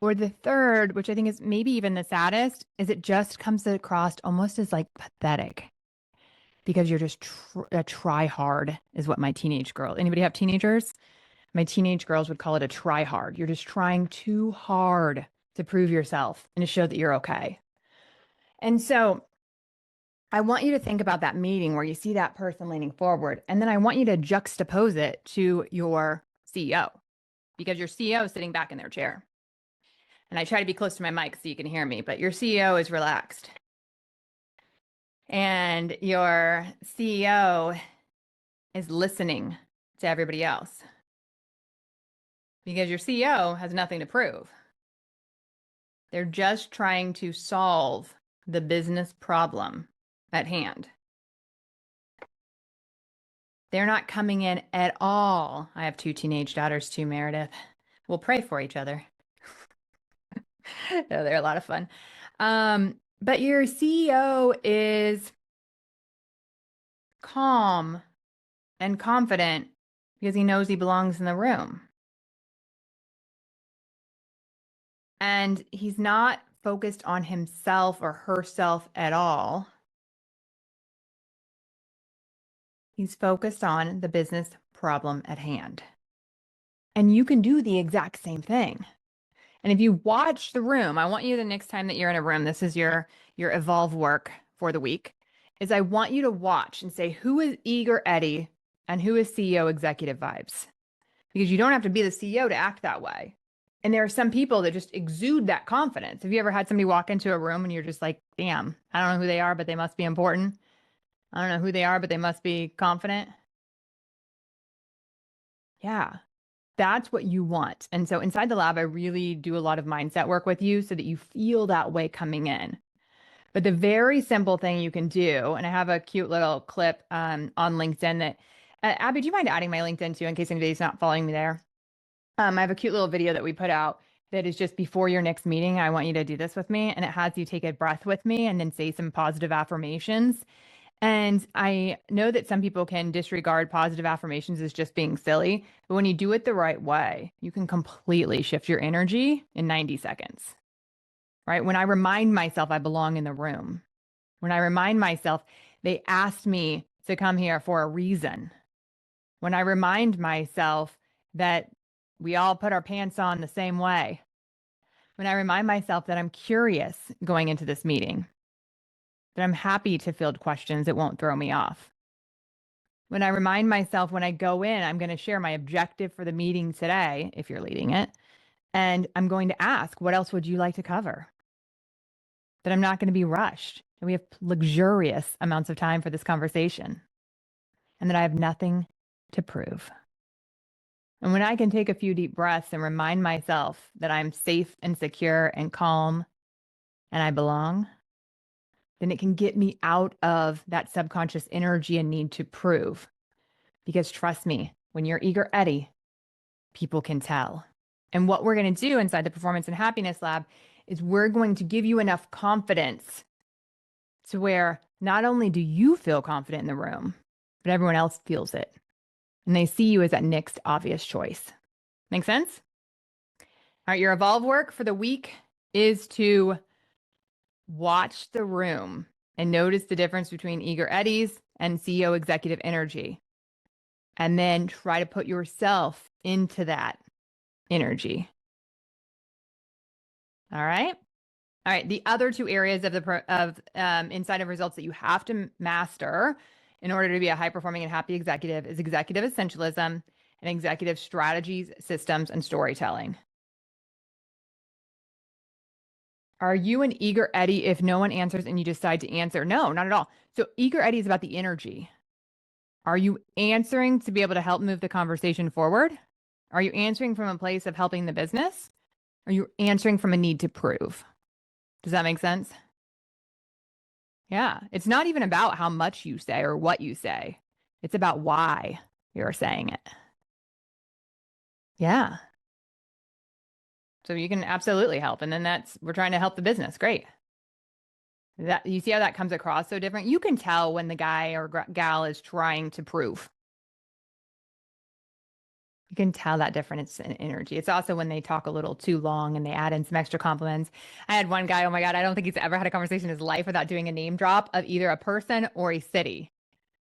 Or the third, which I think is maybe even the saddest, is it just comes across almost as like pathetic because you're just try hard is what my teenage girl. Anybody have teenagers? My teenage girls would call it a try hard. You're just trying too hard to prove yourself and to show that you're okay. And so I want you to think about that meeting where you see that person leaning forward. And then I want you to juxtapose it to your CEO because your CEO is sitting back in their chair. And I try to be close to my mic so you can hear me, but your CEO is relaxed. And your CEO is listening to everybody else because your CEO has nothing to prove. They're just trying to solve the business problem at hand. They're not coming in at all. I have 2 teenage daughters too, Meredith. We'll pray for each other. No, they're a lot of fun. But your CEO is calm and confident because he knows he belongs in the room. And he's not focused on himself or herself at all. He's focused on the business problem at hand. And you can do the exact same thing. And if you watch the room, I want you the next time that you're in a room, this is your evolve work for the week, is I want you to watch and say, who is Eager Eddie and who is CEO executive vibes? Because you don't have to be the CEO to act that way. And there are some people that just exude that confidence. Have you ever had somebody walk into a room and you're just like, damn, I don't know who they are, but they must be important. I don't know who they are, but they must be confident. Yeah, that's what you want. And so inside the lab, I really do a lot of mindset work with you so that you feel that way coming in. But the very simple thing you can do, and I have a cute little clip on LinkedIn that, Abby, do you mind adding my LinkedIn too in case anybody's not following me there? I have a cute little video that we put out that is just before your next meeting. I want you to do this with me. And it has you take a breath with me and then say some positive affirmations. And I know that some people can disregard positive affirmations as just being silly, but when you do it the right way, you can completely shift your energy in 90 seconds, right? When I remind myself I belong in the room, when I remind myself they asked me to come here for a reason, when I remind myself that we all put our pants on the same way, when I remind myself that I'm curious going into this meeting, that I'm happy to field questions that won't throw me off. When I remind myself when I go in, I'm going to share my objective for the meeting today, if you're leading it, and I'm going to ask, what else would you like to cover? That I'm not going to be rushed, and we have luxurious amounts of time for this conversation, and that I have nothing to prove. And when I can take a few deep breaths and remind myself that I'm safe and secure and calm and I belong, then it can get me out of that subconscious energy and need to prove. Because trust me, when you're eager Eddie, people can tell. And what we're going to do inside the Performance and Happiness Lab is we're going to give you enough confidence to where not only do you feel confident in the room, but everyone else feels it. And they see you as that next obvious choice. Make sense? All right, your evolve work for the week is to watch the room and notice the difference between eager Eddies and CEO executive energy. And then try to put yourself into that energy. All right. All right. The other two areas of inside of results that you have to master in order to be a high performing and happy executive is executive essentialism and executive strategies, systems, and storytelling. Are you an eager Eddie if no one answers and you decide to answer? No, not at all. So eager Eddie is about the energy. Are you answering to be able to help move the conversation forward? Are you answering from a place of helping the business? Are you answering from a need to prove? Does that make sense? Yeah. It's not even about how much you say or what you say. It's about why you're saying it. Yeah. So you can absolutely help. And then we're trying to help the business. Great. That you see how that comes across so different? You can tell when the guy or gal is trying to prove. You can tell that difference in energy. It's also when they talk a little too long and they add in some extra compliments. I had one guy, oh my God, I don't think he's ever had a conversation in his life without doing a name drop of either a person or a city.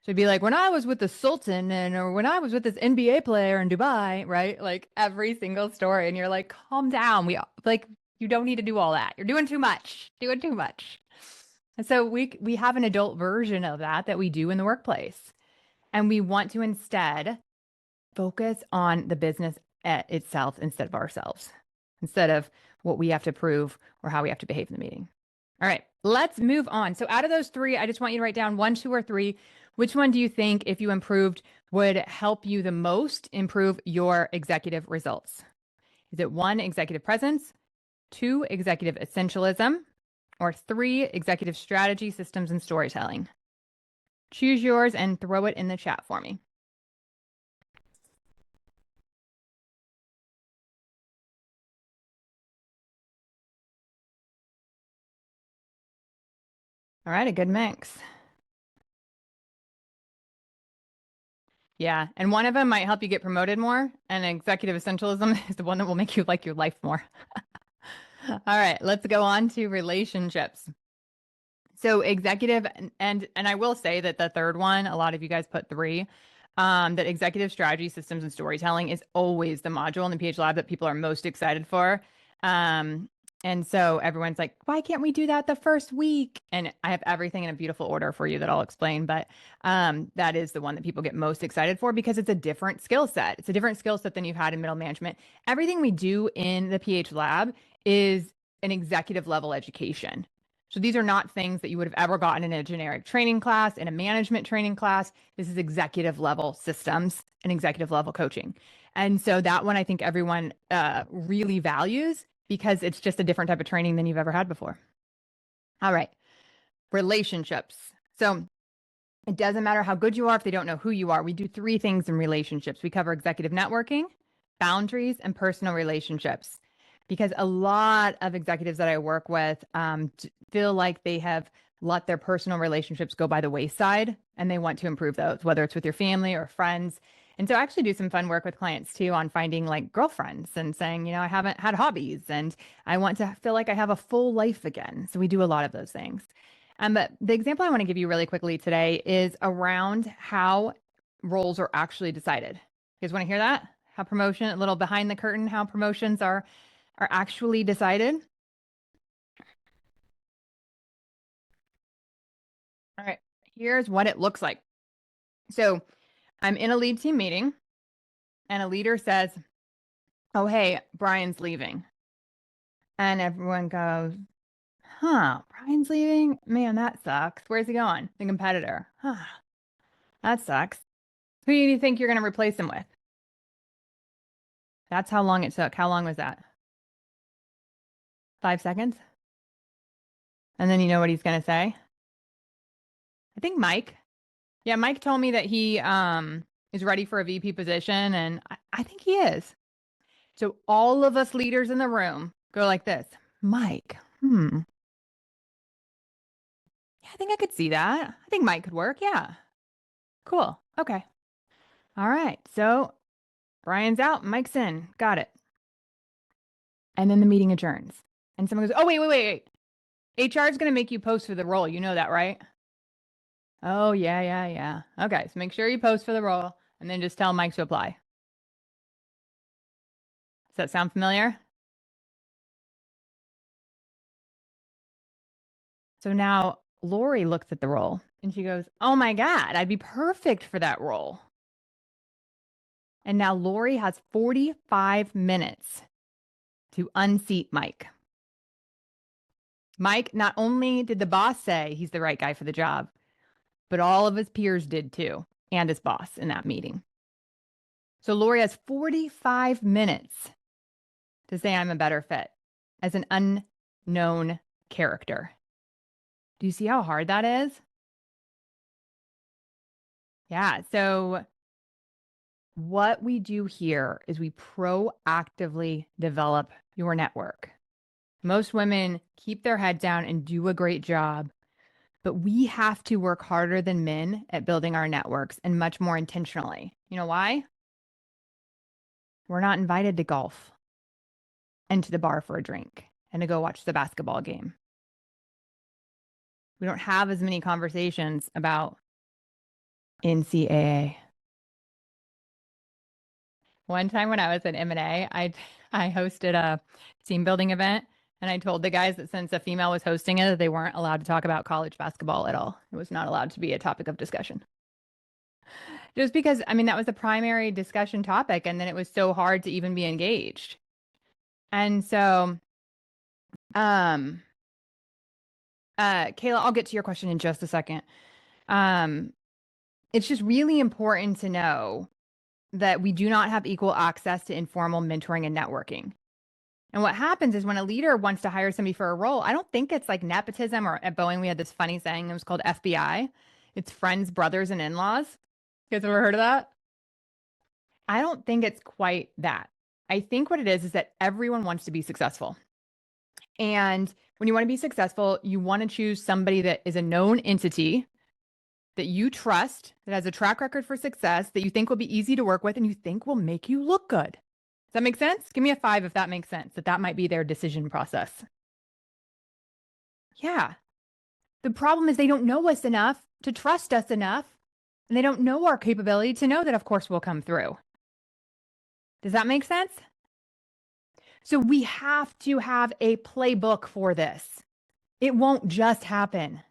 So it'd be like, when I was with the Sultan or when I was with this NBA player in Dubai, right? Like every single story. And you're like, calm down. You don't need to do all that. You're doing too much, And so we have an adult version of that we do in the workplace. And we want to instead focus on the business itself instead of ourselves, instead of what we have to prove or how we have to behave in the meeting. All right, let's move on. So out of those three, I just want you to write down 1, 2, or 3. Which one do you think, if you improved, would help you the most improve your executive results? Is it 1, executive presence, 2, executive essentialism, or 3, executive strategy, systems, and storytelling? Choose yours and throw it in the chat for me. All right, a good mix. Yeah, and one of them might help you get promoted more, and executive essentialism is the one that will make you like your life more. All right, let's go on to relationships. So executive, and I will say that the third one, a lot of you guys put 3, that executive strategy, systems, and storytelling is always the module in the PH Lab that people are most excited for. And so everyone's like, why can't we do that the first week? And I have everything in a beautiful order for you that I'll explain. But that is the one that people get most excited for because it's a different skill set. It's a different skill set than you've had in middle management. Everything we do in the PH Lab is an executive level education. So these are not things that you would have ever gotten in a generic training class, in a management training class. This is executive level systems and executive level coaching. And so that one, I think everyone really values because it's just a different type of training than you've ever had before. All right. Relationships. So it doesn't matter how good you are if they don't know who you are. We do 3 things in relationships. We cover executive networking, boundaries, and personal relationships. Because a lot of executives that I work with feel like they have let their personal relationships go by the wayside and they want to improve those, whether it's with your family or friends. And so I actually do some fun work with clients too on finding like girlfriends and saying, you know, I haven't had hobbies and I want to feel like I have a full life again. So we do a lot of those things. But the example I want to give you really quickly today is around how roles are actually decided. You guys want to hear that? How promotion, a little behind the curtain, how promotions are actually decided. All right, here's what it looks like. So I'm in a lead team meeting and a leader says, oh, hey, Brian's leaving. And everyone goes, huh, Brian's leaving? Man, that sucks. Where's he going? The competitor. Huh, that sucks. Who do you think you're going to replace him with? That's how long it took. How long was that? 5 seconds? And then you know what he's going to say? I think Mike. Yeah, Mike told me that he is ready for a VP position, and I think he is. So all of us leaders in the room go like this. Mike, yeah, I think I could see that. I think Mike could work. Yeah. Cool. Okay. All right. So Brian's out, Mike's in. Got it. And then the meeting adjourns. And someone goes, oh, wait. HR is going to make you post for the role. You know that, right? Oh, yeah. Okay. So make sure you post for the role and then just tell Mike to apply. Does that sound familiar? So now Lori looks at the role and she goes, oh my God, I'd be perfect for that role. And now Lori has 45 minutes to unseat Mike. Mike, not only did the boss say he's the right guy for the job, but all of his peers did too, and his boss in that meeting. So Lori has 45 minutes to say I'm a better fit as an unknown character. Do you see how hard that is? Yeah. So what we do here is we proactively develop your network. Most women keep their head down and do a great job, but we have to work harder than men at building our networks and much more intentionally. You know why? We're not invited to golf and to the bar for a drink and to go watch the basketball game. We don't have as many conversations about NCAA. One time when I was at M&A, I hosted a team building event, and I told the guys that since a female was hosting it, they weren't allowed to talk about college basketball at all. It was not allowed to be a topic of discussion. Just because, I mean, that was the primary discussion topic, and then it was so hard to even be engaged. And so, Kayla, I'll get to your question in just a second. It's just really important to know that we do not have equal access to informal mentoring and networking. And what happens is when a leader wants to hire somebody for a role, I don't think it's like nepotism, or at Boeing, we had this funny saying, it was called FBI. It's friends, brothers, and in-laws. You guys ever heard of that? I don't think it's quite that. I think what it is that everyone wants to be successful. And when you want to be successful, you want to choose somebody that is a known entity that you trust, that has a track record for success, that you think will be easy to work with, and you think will make you look good. Does that make sense? Give me a 5 if that makes sense, that might be their decision process. Yeah. The problem is they don't know us enough to trust us enough, and they don't know our capability to know that, of course, we'll come through. Does that make sense? So we have to have a playbook for this. It won't just happen.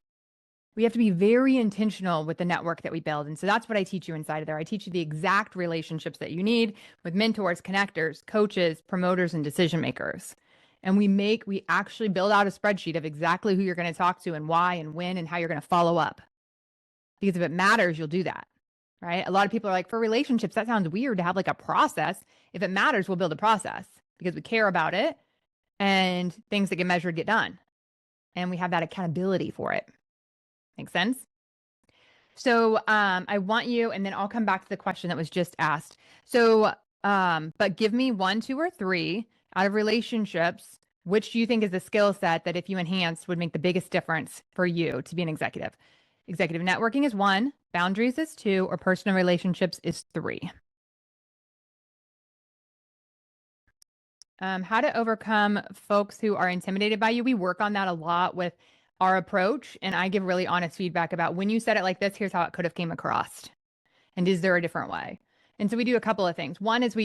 We have to be very intentional with the network that we build. And so that's what I teach you inside of there. I teach you the exact relationships that you need with mentors, connectors, coaches, promoters, and decision makers. And we actually build out a spreadsheet of exactly who you're going to talk to and why and when and how you're going to follow up. Because if it matters, you'll do that, right? A lot of people are like, for relationships, that sounds weird to have like a process. If it matters, we'll build a process because we care about it, and things that get measured get done. And we have that accountability for it. Make sense? So I want you, and then I'll come back to the question that was just asked. So, but give me 1, 2, or 3 out of relationships which do you think is the skill set that if you enhanced would make the biggest difference for you to be an executive? Executive networking is 1, boundaries is 2, or personal relationships is 3. How to overcome folks who are intimidated by you. We work on that a lot with our approach, and I give really honest feedback about when you said it like this, here's how it could have came across. And is there a different way? And so we do a couple of things. One is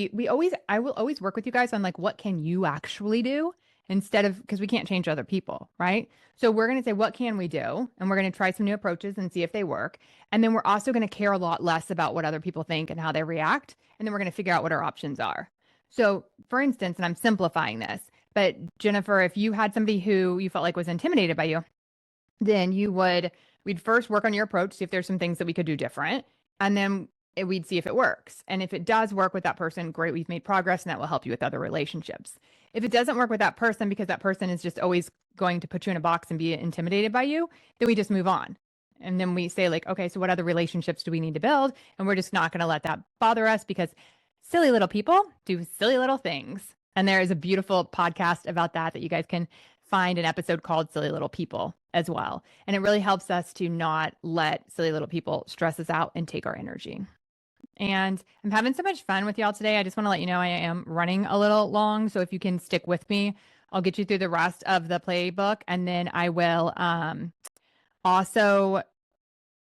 I will always work with you guys on like, what can you actually do instead of, because we can't change other people, right? So we're going to say, what can we do? And we're going to try some new approaches and see if they work. And then we're also going to care a lot less about what other people think and how they react. And then we're going to figure out what our options are. So for instance, and I'm simplifying this, but Jennifer, if you had somebody who you felt like was intimidated by you, then we'd first work on your approach, see if there's some things that we could do different. And then we'd see if it works. And if it does work with that person, great, we've made progress and that will help you with other relationships. If it doesn't work with that person because that person is just always going to put you in a box and be intimidated by you, then we just move on. And then we say like, okay, so what other relationships do we need to build? And we're just not going to let that bother us because silly little people do silly little things. And there is a beautiful podcast about that you guys can find, an episode called Silly Little People as well. And it really helps us to not let silly little people stress us out and take our energy. And I'm having so much fun with y'all today. I just want to let you know I am running a little long. So if you can stick with me, I'll get you through the rest of the playbook. And then I will also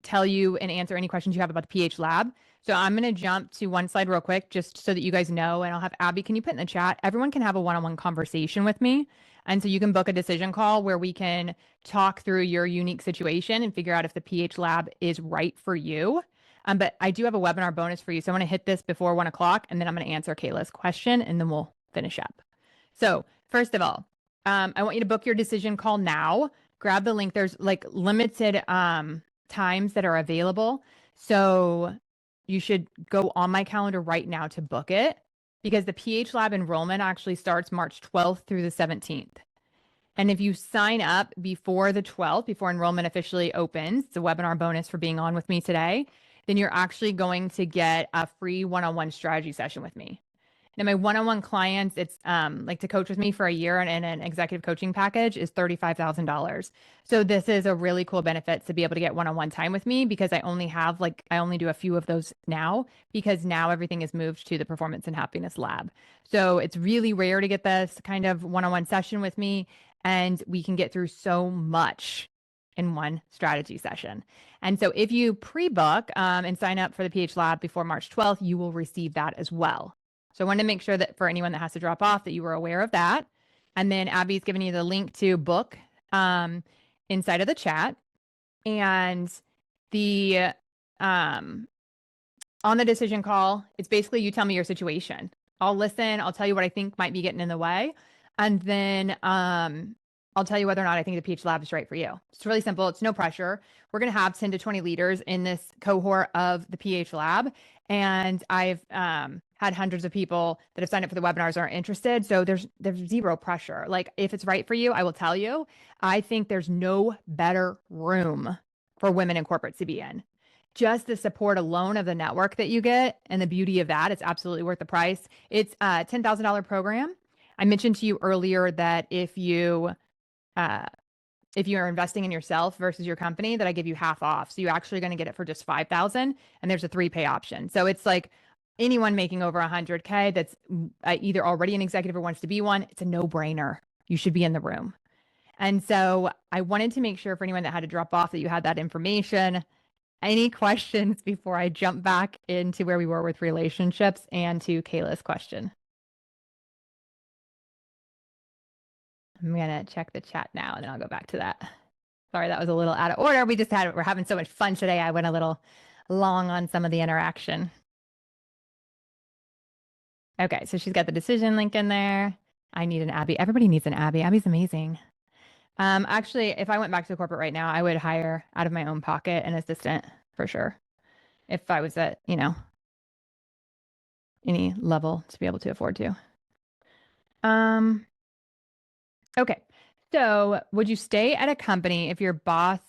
tell you and answer any questions you have about the PH Lab. So I'm going to jump to one slide real quick, just so that you guys know, and I'll have Abby, can you put in the chat? Everyone can have a one-on-one conversation with me. And so you can book a decision call where we can talk through your unique situation and figure out if the PH Lab is right for you. But I do have a webinar bonus for you. So I'm going to hit this before 1 o'clock, and then I'm going to answer Kayla's question, and then we'll finish up. So first of all, I want you to book your decision call now. Grab the link. There's like limited times that are available. So you should go on my calendar right now to book it, because the PH Lab enrollment actually starts March 12th through the 17th. And if you sign up before the 12th, before enrollment officially opens, it's a webinar bonus for being on with me today, then you're actually going to get a free one-on-one strategy session with me. Now, my one-on-one clients, it's like to coach with me for a year and an executive coaching package is $35,000. So this is a really cool benefit to be able to get one-on-one time with me, because I only do a few of those now, because now everything is moved to the Performance and Happiness Lab. So it's really rare to get this kind of one-on-one session with me, and we can get through so much in one strategy session. And so if you pre-book and sign up for the PH Lab before March 12th, you will receive that as well. So I wanted to make sure that for anyone that has to drop off, that you were aware of that. And then Abby's giving you the link to book inside of the chat. And the on the decision call, it's basically you tell me your situation. I'll listen. I'll tell you what I think might be getting in the way. And then I'll tell you whether or not I think the PH Lab is right for you. It's really simple. It's no pressure. We're going to have 10 to 20 leaders in this cohort of the PH Lab. And I've had hundreds of people that have signed up for the webinars are interested. So there's zero pressure. Like, if it's right for you, I will tell you. I think there's no better room for women in corporate to be in. Just the support alone of the network that you get and the beauty of that, it's absolutely worth the price. It's a $10,000 program. I mentioned to you earlier that if you're investing in yourself versus your company, that I give you half off. So you're actually going to get it for just $5,000, and there's a 3-pay option. So it's like anyone making over 100K that's either already an executive or wants to be one, it's a no-brainer. You should be in the room. And so I wanted to make sure for anyone that had to drop off that you had that information. Any questions before I jump back into where we were with relationships and to Kayla's question? I'm going to check the chat now, and then I'll go back to that. Sorry, that was a little out of order. We're having so much fun today. I went a little long on some of the interaction. Okay, so she's got the decision link in there. I need an Abby. Everybody needs an Abby. Abby's amazing. Actually, if I went back to the corporate right now, I would hire out of my own pocket an assistant for sure. If I was at, any level to be able to afford to. Okay. So would you stay at a company if your boss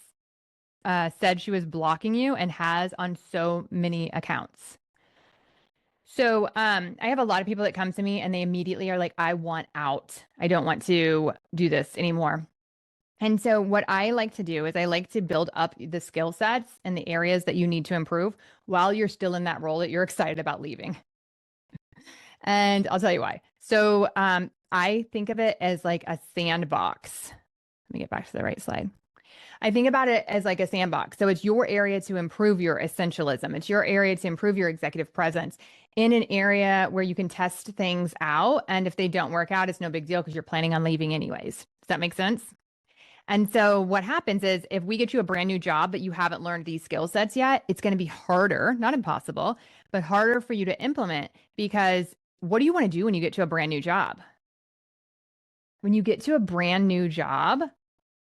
said she was blocking you and has on so many accounts? So I have a lot of people that come to me and they immediately are like, I want out. I don't want to do this anymore. And so what I like to do is I like to build up the skill sets and the areas that you need to improve while you're still in that role that you're excited about leaving. And I'll tell you why. So I think of it as like a sandbox. Let me get back to the right slide. I think about it as like a sandbox. So it's your area to improve your essentialism. It's your area to improve your executive presence in an area where you can test things out. And if they don't work out, it's no big deal because you're planning on leaving anyways. Does that make sense? And so what happens is if we get you a brand new job, but you haven't learned these skill sets yet, it's going to be harder, not impossible, but harder for you to implement because what do you want to do when you get to a brand new job? When you get to a brand new job,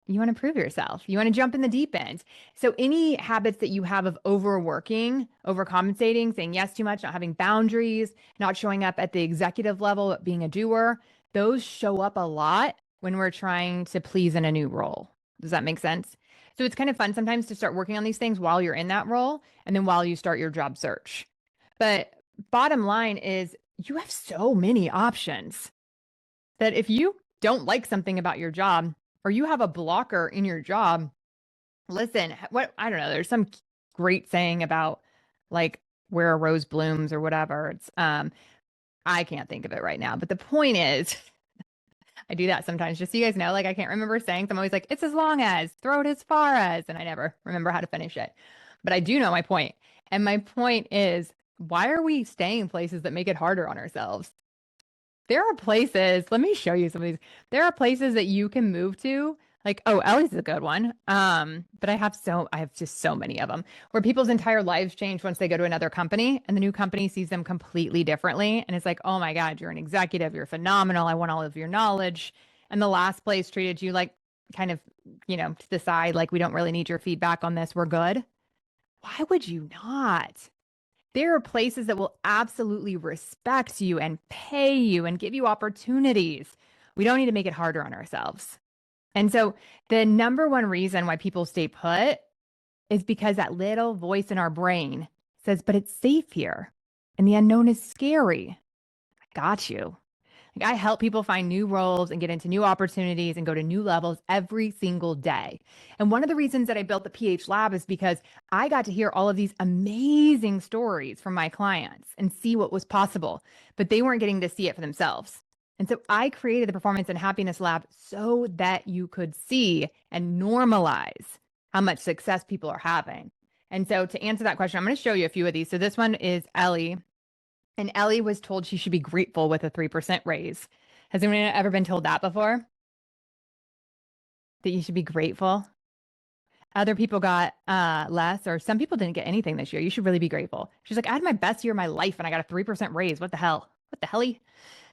you want to prove yourself. You want to jump in the deep end. So any habits that you have of overworking, overcompensating, saying yes too much, not having boundaries, not showing up at the executive level, being a doer, those show up a lot when we're trying to please in a new role. Does that make sense? So it's kind of fun sometimes to start working on these things while you're in that role and then while you start your job search. But bottom line is you have so many options that if you don't like something about your job, or you have a blocker in your job, listen, I don't know, there's some great saying about like where a rose blooms or whatever. It's I can't think of it right now, but the point is I do that sometimes just so you guys know, like I can't remember saying, so I'm always like, it's as long as, throw it as far as, and I never remember how to finish it. But I do know my point. And my point is, why are we staying in places that make it harder on ourselves? There are places, let me show you some of these. There are places that you can move to. Like, oh, Ellie's a good one. But I have just so many of them where people's entire lives change once they go to another company and the new company sees them completely differently. And it's like, oh my God, you're an executive. You're phenomenal. I want all of your knowledge. And the last place treated you like kind of, to the side, like we don't really need your feedback on this. We're good. Why would you not? There are places that will absolutely respect you and pay you and give you opportunities. We don't need to make it harder on ourselves. And so the number one reason why people stay put is because that little voice in our brain says, but it's safe here and the unknown is scary. I got you. Like I help people find new roles and get into new opportunities and go to new levels every single day. And one of the reasons that I built the PH Lab is because I got to hear all of these amazing stories from my clients and see what was possible, but they weren't getting to see it for themselves. And so I created the Performance and Happiness Lab so that you could see and normalize how much success people are having. And so to answer that question, I'm going to show you a few of these. So this one is Ellie. And Ellie was told she should be grateful with a 3% raise. Has anyone ever been told that before? That you should be grateful? Other people got less, or some people didn't get anything this year. You should really be grateful. She's like, I had my best year of my life and I got a 3% raise. What the hell? What the helly?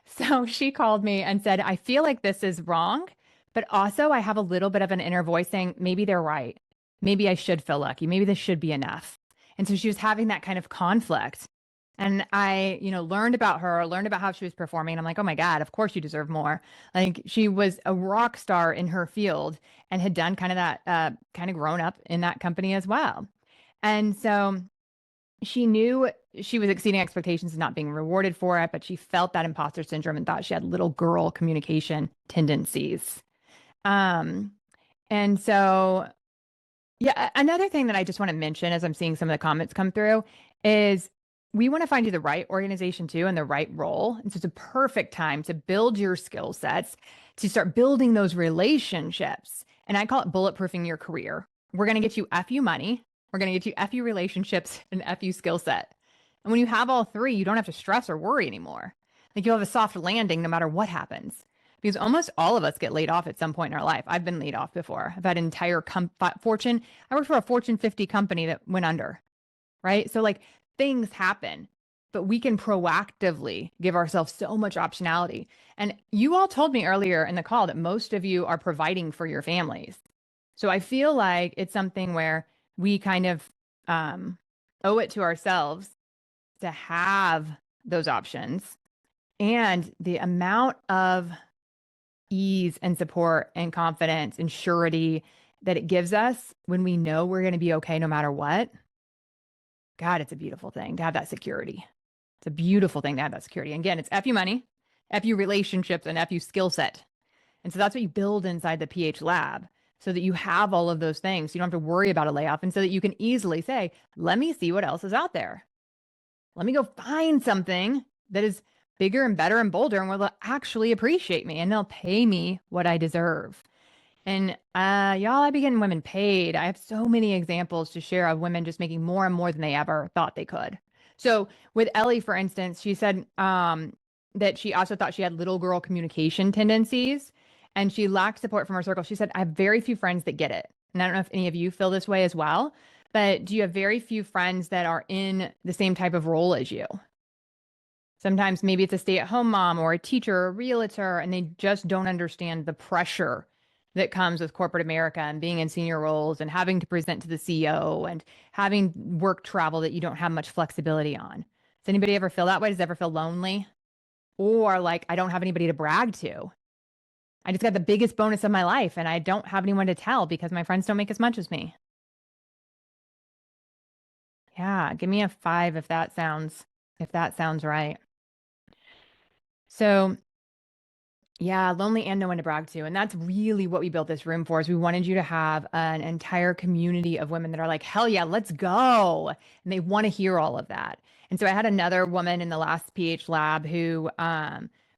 So she called me and said, I feel like this is wrong, but also I have a little bit of an inner voice saying, maybe they're right. Maybe I should feel lucky. Maybe this should be enough. And so she was having that kind of conflict. And I, learned about her, learned about how she was performing. And I'm like, oh my God, of course you deserve more. Like she was a rock star in her field and had done kind of that, kind of grown up in that company as well. And so she knew she was exceeding expectations and not being rewarded for it, but she felt that imposter syndrome and thought she had little girl communication tendencies. And so, yeah, another thing that I just want to mention as I'm seeing some of the comments come through is we want to find you the right organization too and the right role. And so it's a perfect time to build your skill sets, to start building those relationships. And I call it bulletproofing your career. We're going to get you FU money. We're going to get you FU relationships and FU skill set. And when you have all three, you don't have to stress or worry anymore. Like you'll have a soft landing no matter what happens. Because almost all of us get laid off at some point in our life. I've been laid off before. I've had an entire Fortune. I worked for a Fortune 50 company that went under, right? So like things happen, but we can proactively give ourselves so much optionality. And you all told me earlier in the call that most of you are providing for your families. So I feel like it's something where we kind of owe it to ourselves to have those options. And the amount of ease and support and confidence and surety that it gives us when we know we're going to be okay no matter what. God, it's a beautiful thing to have that security. It's a beautiful thing to have that security. And again, it's FU money, FU relationships, and FU skill set. And so that's what you build inside the PH lab so that you have all of those things. You don't have to worry about a layoff, and so that you can easily say, let me see what else is out there. Let me go find something that is bigger and better and bolder and will actually appreciate me and they'll pay me what I deserve. And y'all, I be getting women paid. I have so many examples to share of women just making more and more than they ever thought they could. So with Ellie, for instance, she said that she also thought she had little girl communication tendencies and she lacked support from her circle. She said, I have very few friends that get it. And I don't know if any of you feel this way as well, but do you have very few friends that are in the same type of role as you? Sometimes maybe it's a stay-at-home mom or a teacher or a realtor, and they just don't understand the pressure that comes with corporate America and being in senior roles and having to present to the CEO and having work travel that you don't have much flexibility on. Does anybody ever feel that way? Does it ever feel lonely? Or like, I don't have anybody to brag to. I just got the biggest bonus of my life and I don't have anyone to tell because my friends don't make as much as me. Yeah, give me a 5 if that sounds right. So yeah, lonely and no one to brag to. And that's really what we built this room for, is we wanted you to have an entire community of women that are like, hell yeah, let's go. And they want to hear all of that. And so I had another woman in the last PH lab who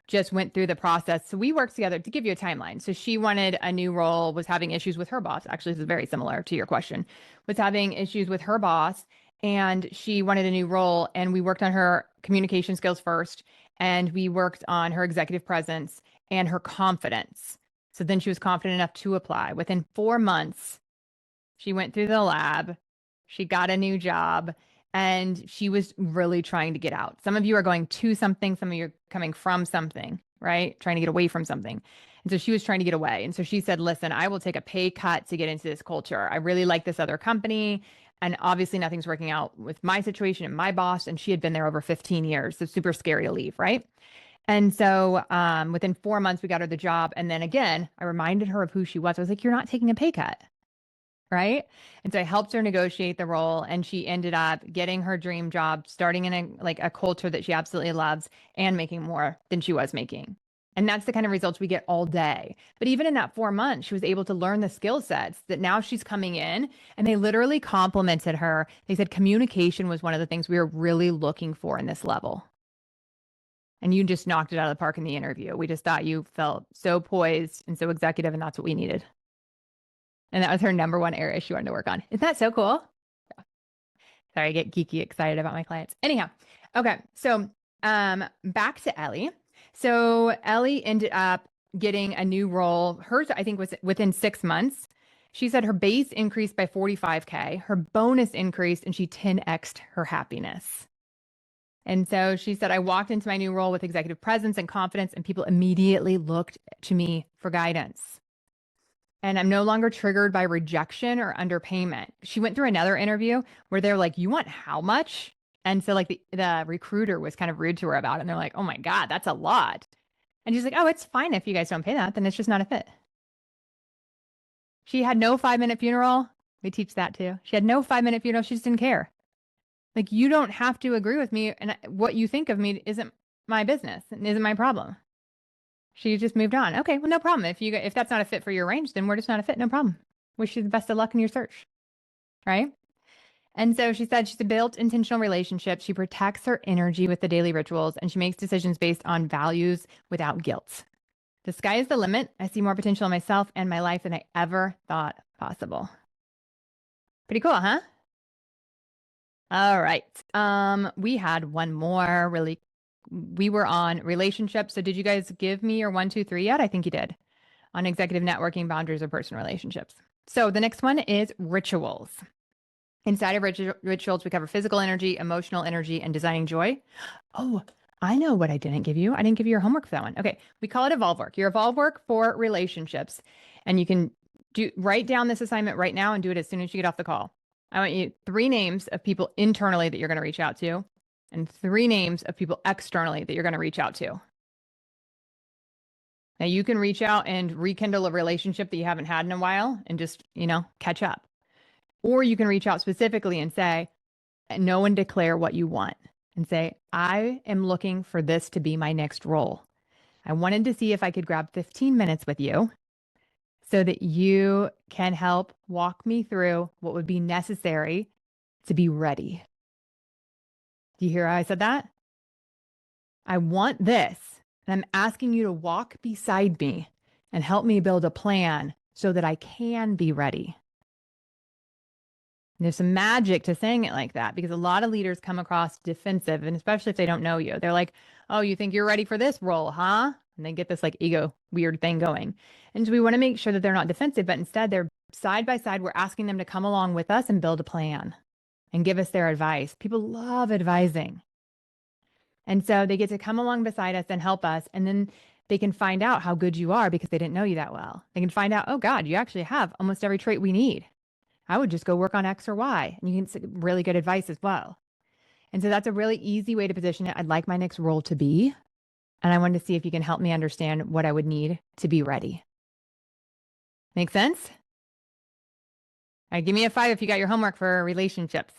just went through the process. So we worked together to give you a timeline. So she wanted a new role, was having issues with her boss. Actually, this is very similar to your question, was having issues with her boss. And she wanted a new role. And we worked on her communication skills first. And we worked on her executive presence and her confidence. So then she was confident enough to apply. Within 4 months, she went through the lab, she got a new job, and she was really trying to get out. Some of you are going to something, some of you are coming from something, right? Trying to get away from something. And so she was trying to get away. And so she said, listen, I will take a pay cut to get into this culture. I really like this other company. And obviously nothing's working out with my situation and my boss. And she had been there over 15 years. So super scary to leave, right? And so within 4 months, we got her the job. And then again, I reminded her of who she was. I was like, you're not taking a pay cut, right? And so I helped her negotiate the role. And she ended up getting her dream job, starting in a culture that she absolutely loves and making more than she was making. And that's the kind of results we get all day. But even in that 4 months, she was able to learn the skill sets that now she's coming in, and they literally complimented her. They said communication was one of the things we were really looking for in this level. And you just knocked it out of the park in the interview. We just thought you felt so poised and so executive, and that's what we needed. And that was her number one area she wanted to work on. Isn't that so cool? Yeah. Sorry, I get geeky excited about my clients. Anyhow, okay. So back to Ellie. So Ellie ended up getting a new role. Hers, I think, was within 6 months. She said her base increased by 45K, her bonus increased, and she 10x'd her happiness. And so she said, I walked into my new role with executive presence and confidence, and people immediately looked to me for guidance. And I'm no longer triggered by rejection or underpayment. She went through another interview where they're like, you want how much? And so like the recruiter was kind of rude to her about it. And they're like, oh my God, that's a lot. And she's like, oh, it's fine if you guys don't pay that, then it's just not a fit. She had no 5-minute funeral. We teach that too. She had no 5-minute funeral. She just didn't care. Like, you don't have to agree with me, and what you think of me isn't my business and isn't my problem. She just moved on. Okay, well, no problem. If that's not a fit for your range, then we're just not a fit. No problem. Wish you the best of luck in your search. Right? And so she said she's built intentional relationships. She protects her energy with the daily rituals, and she makes decisions based on values without guilt. The sky is the limit. I see more potential in myself and my life than I ever thought possible. Pretty cool, huh? All right. We had one more we were on relationships. So did you guys give me your 1, 2, 3 yet? I think you did, on executive networking, boundaries, or personal relationships. So the next one is rituals. Inside of rituals, we cover physical energy, emotional energy, and designing joy. Oh, I know what I didn't give you. I didn't give you your homework for that one. Okay. We call it evolve work. Your evolve work for relationships. And you can write down this assignment right now and do it as soon as you get off the call. I want you 3 names of people internally that you're going to reach out to, and 3 names of people externally that you're going to reach out to. Now you can reach out and rekindle a relationship that you haven't had in a while and just, catch up. Or you can reach out specifically and say, know and declare what you want. and say, I am looking for this to be my next role. I wanted to see if I could grab 15 minutes with you so that you can help walk me through what would be necessary to be ready. Do you hear how I said that? I want this, and I'm asking you to walk beside me and help me build a plan so that I can be ready. And there's some magic to saying it like that, because a lot of leaders come across defensive, and especially if they don't know you, they're like, oh, you think you're ready for this role, huh? And they get this like ego weird thing going. And so we want to make sure that they're not defensive, but instead they're side by side. We're asking them to come along with us and build a plan and give us their advice. People love advising. And so they get to come along beside us and help us. And then they can find out how good you are because they didn't know you that well. They can find out, oh God, you actually have almost every trait we need. I would just go work on X or Y. And you can get really good advice as well. And so that's a really easy way to position it. I'd like my next role to be. And I wanted to see if you can help me understand what I would need to be ready. Make sense? All right, give me a 5 if you got your homework for relationships.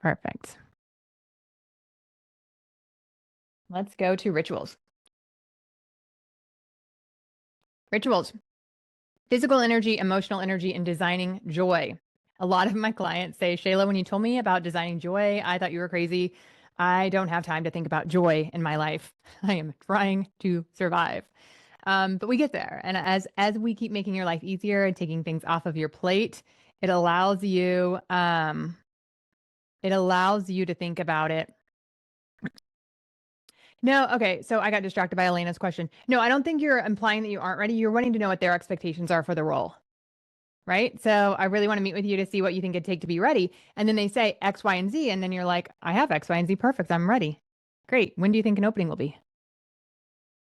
Perfect. Let's go to rituals. Rituals. Physical energy, emotional energy, and designing joy. A lot of my clients say, Shayla, when you told me about designing joy, I thought you were crazy. I don't have time to think about joy in my life. I am trying to survive. But we get there. And as we keep making your life easier and taking things off of your plate, it allows you to think about it. No, okay. So I got distracted by Elena's question. No, I don't think you're implying that you aren't ready. You're wanting to know what their expectations are for the role. Right? So I really want to meet with you to see what you think it'd take to be ready. And then they say X, Y, and Z. And then you're like, I have X, Y, and Z. Perfect. I'm ready. Great. When do you think an opening will be?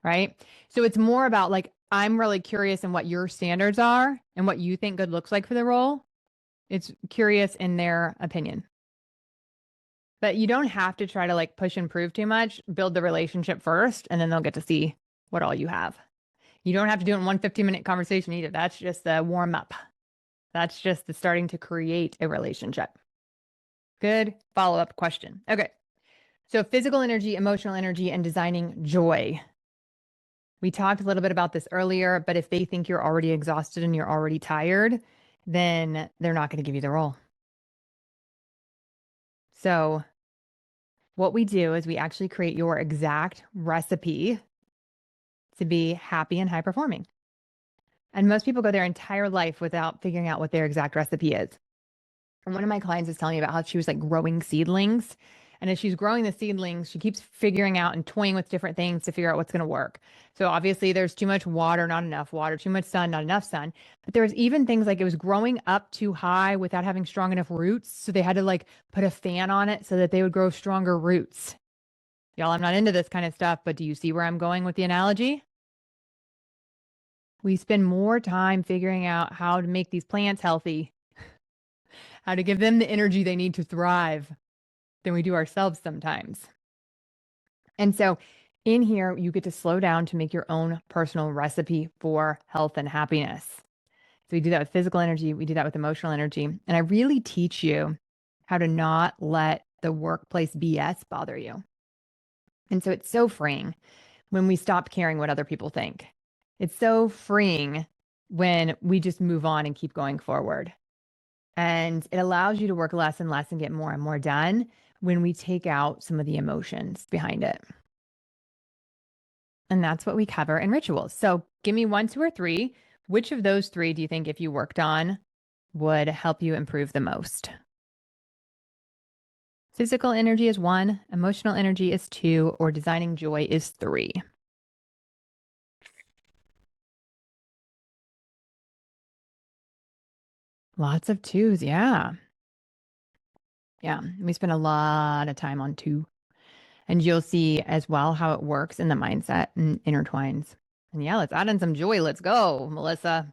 Right? So it's more about like, I'm really curious in what your standards are and what you think good looks like for the role. It's curious in their opinion. But you don't have to try to like push and prove too much. Build the relationship first, and then they'll get to see what all you have. You don't have to do it in one 15-minute conversation either. That's just the warm up. That's just the starting to create a relationship. Good follow-up question. Okay. So physical energy, emotional energy, and designing joy. We talked a little bit about this earlier, but if they think you're already exhausted and you're already tired, then they're not going to give you the role. So what we do is we actually create your exact recipe to be happy and high performing. And most people go their entire life without figuring out what their exact recipe is. And one of my clients was telling me about how she was like growing seedlings. And as she's growing the seedlings, she keeps figuring out and toying with different things to figure out what's going to work. So obviously there's too much water, not enough water, too much sun, not enough sun. But there was even things like it was growing up too high without having strong enough roots. So they had to like put a fan on it so that they would grow stronger roots. Y'all, I'm not into this kind of stuff, but do you see where I'm going with the analogy? We spend more time figuring out how to make these plants healthy, how to give them the energy they need to thrive than we do ourselves sometimes. And so in here, you get to slow down to make your own personal recipe for health and happiness. So we do that with physical energy. We do that with emotional energy. And I really teach you how to not let the workplace BS bother you. And so it's so freeing when we stop caring what other people think. It's so freeing when we just move on and keep going forward. And it allows you to work less and less and get more and more done when we take out some of the emotions behind it. And that's what we cover in rituals. So give me 1, 2, or 3. Which of those 3 do you think if you worked on would help you improve the most? Physical energy is 1, emotional energy is 2, or designing joy is 3. Lots of 2s, yeah. Yeah, we spend a lot of time on 2. And you'll see as well how it works in the mindset and intertwines. And yeah, let's add in some joy. Let's go, Melissa.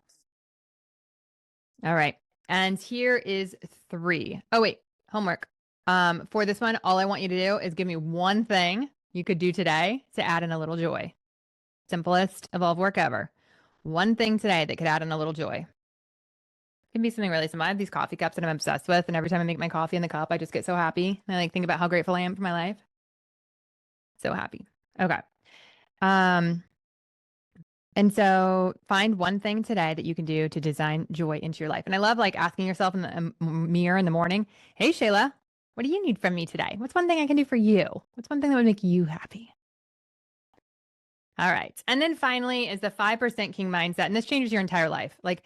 All right. And here is 3. Oh, wait, homework. For this one, all I want you to do is give me one thing you could do today to add in a little joy. Simplest evolve work ever. One thing today that could add in a little joy. It can be something really simple. I have these coffee cups that I'm obsessed with. And every time I make my coffee in the cup, I just get so happy. And I like think about how grateful I am for my life. So happy. Okay. And so find one thing today that you can do to design joy into your life. And I love like asking yourself in the mirror in the morning, hey, Shayla, what do you need from me today? What's one thing I can do for you? What's one thing that would make you happy? All right. And then finally is the 5% king mindset. And this changes your entire life. Like,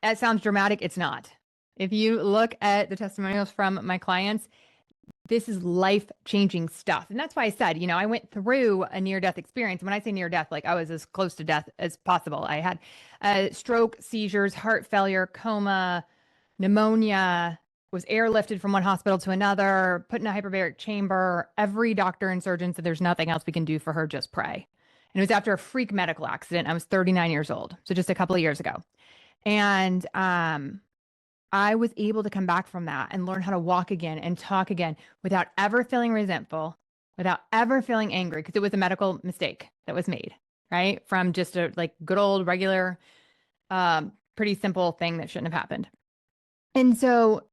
that sounds dramatic. It's not. If you look at the testimonials from my clients, this is life-changing stuff. And that's why I said, I went through a near-death experience. When I say near-death, like I was as close to death as possible. I had stroke, seizures, heart failure, coma, pneumonia, was airlifted from one hospital to another, put in a hyperbaric chamber. Every doctor and surgeon said there's nothing else we can do for her, just pray. And it was after a freak medical accident. I was 39 years old. So just a couple of years ago. And I was able to come back from that and learn how to walk again and talk again without ever feeling resentful, without ever feeling angry, because it was a medical mistake that was made, right? From just a like good old regular, pretty simple thing that shouldn't have happened. And so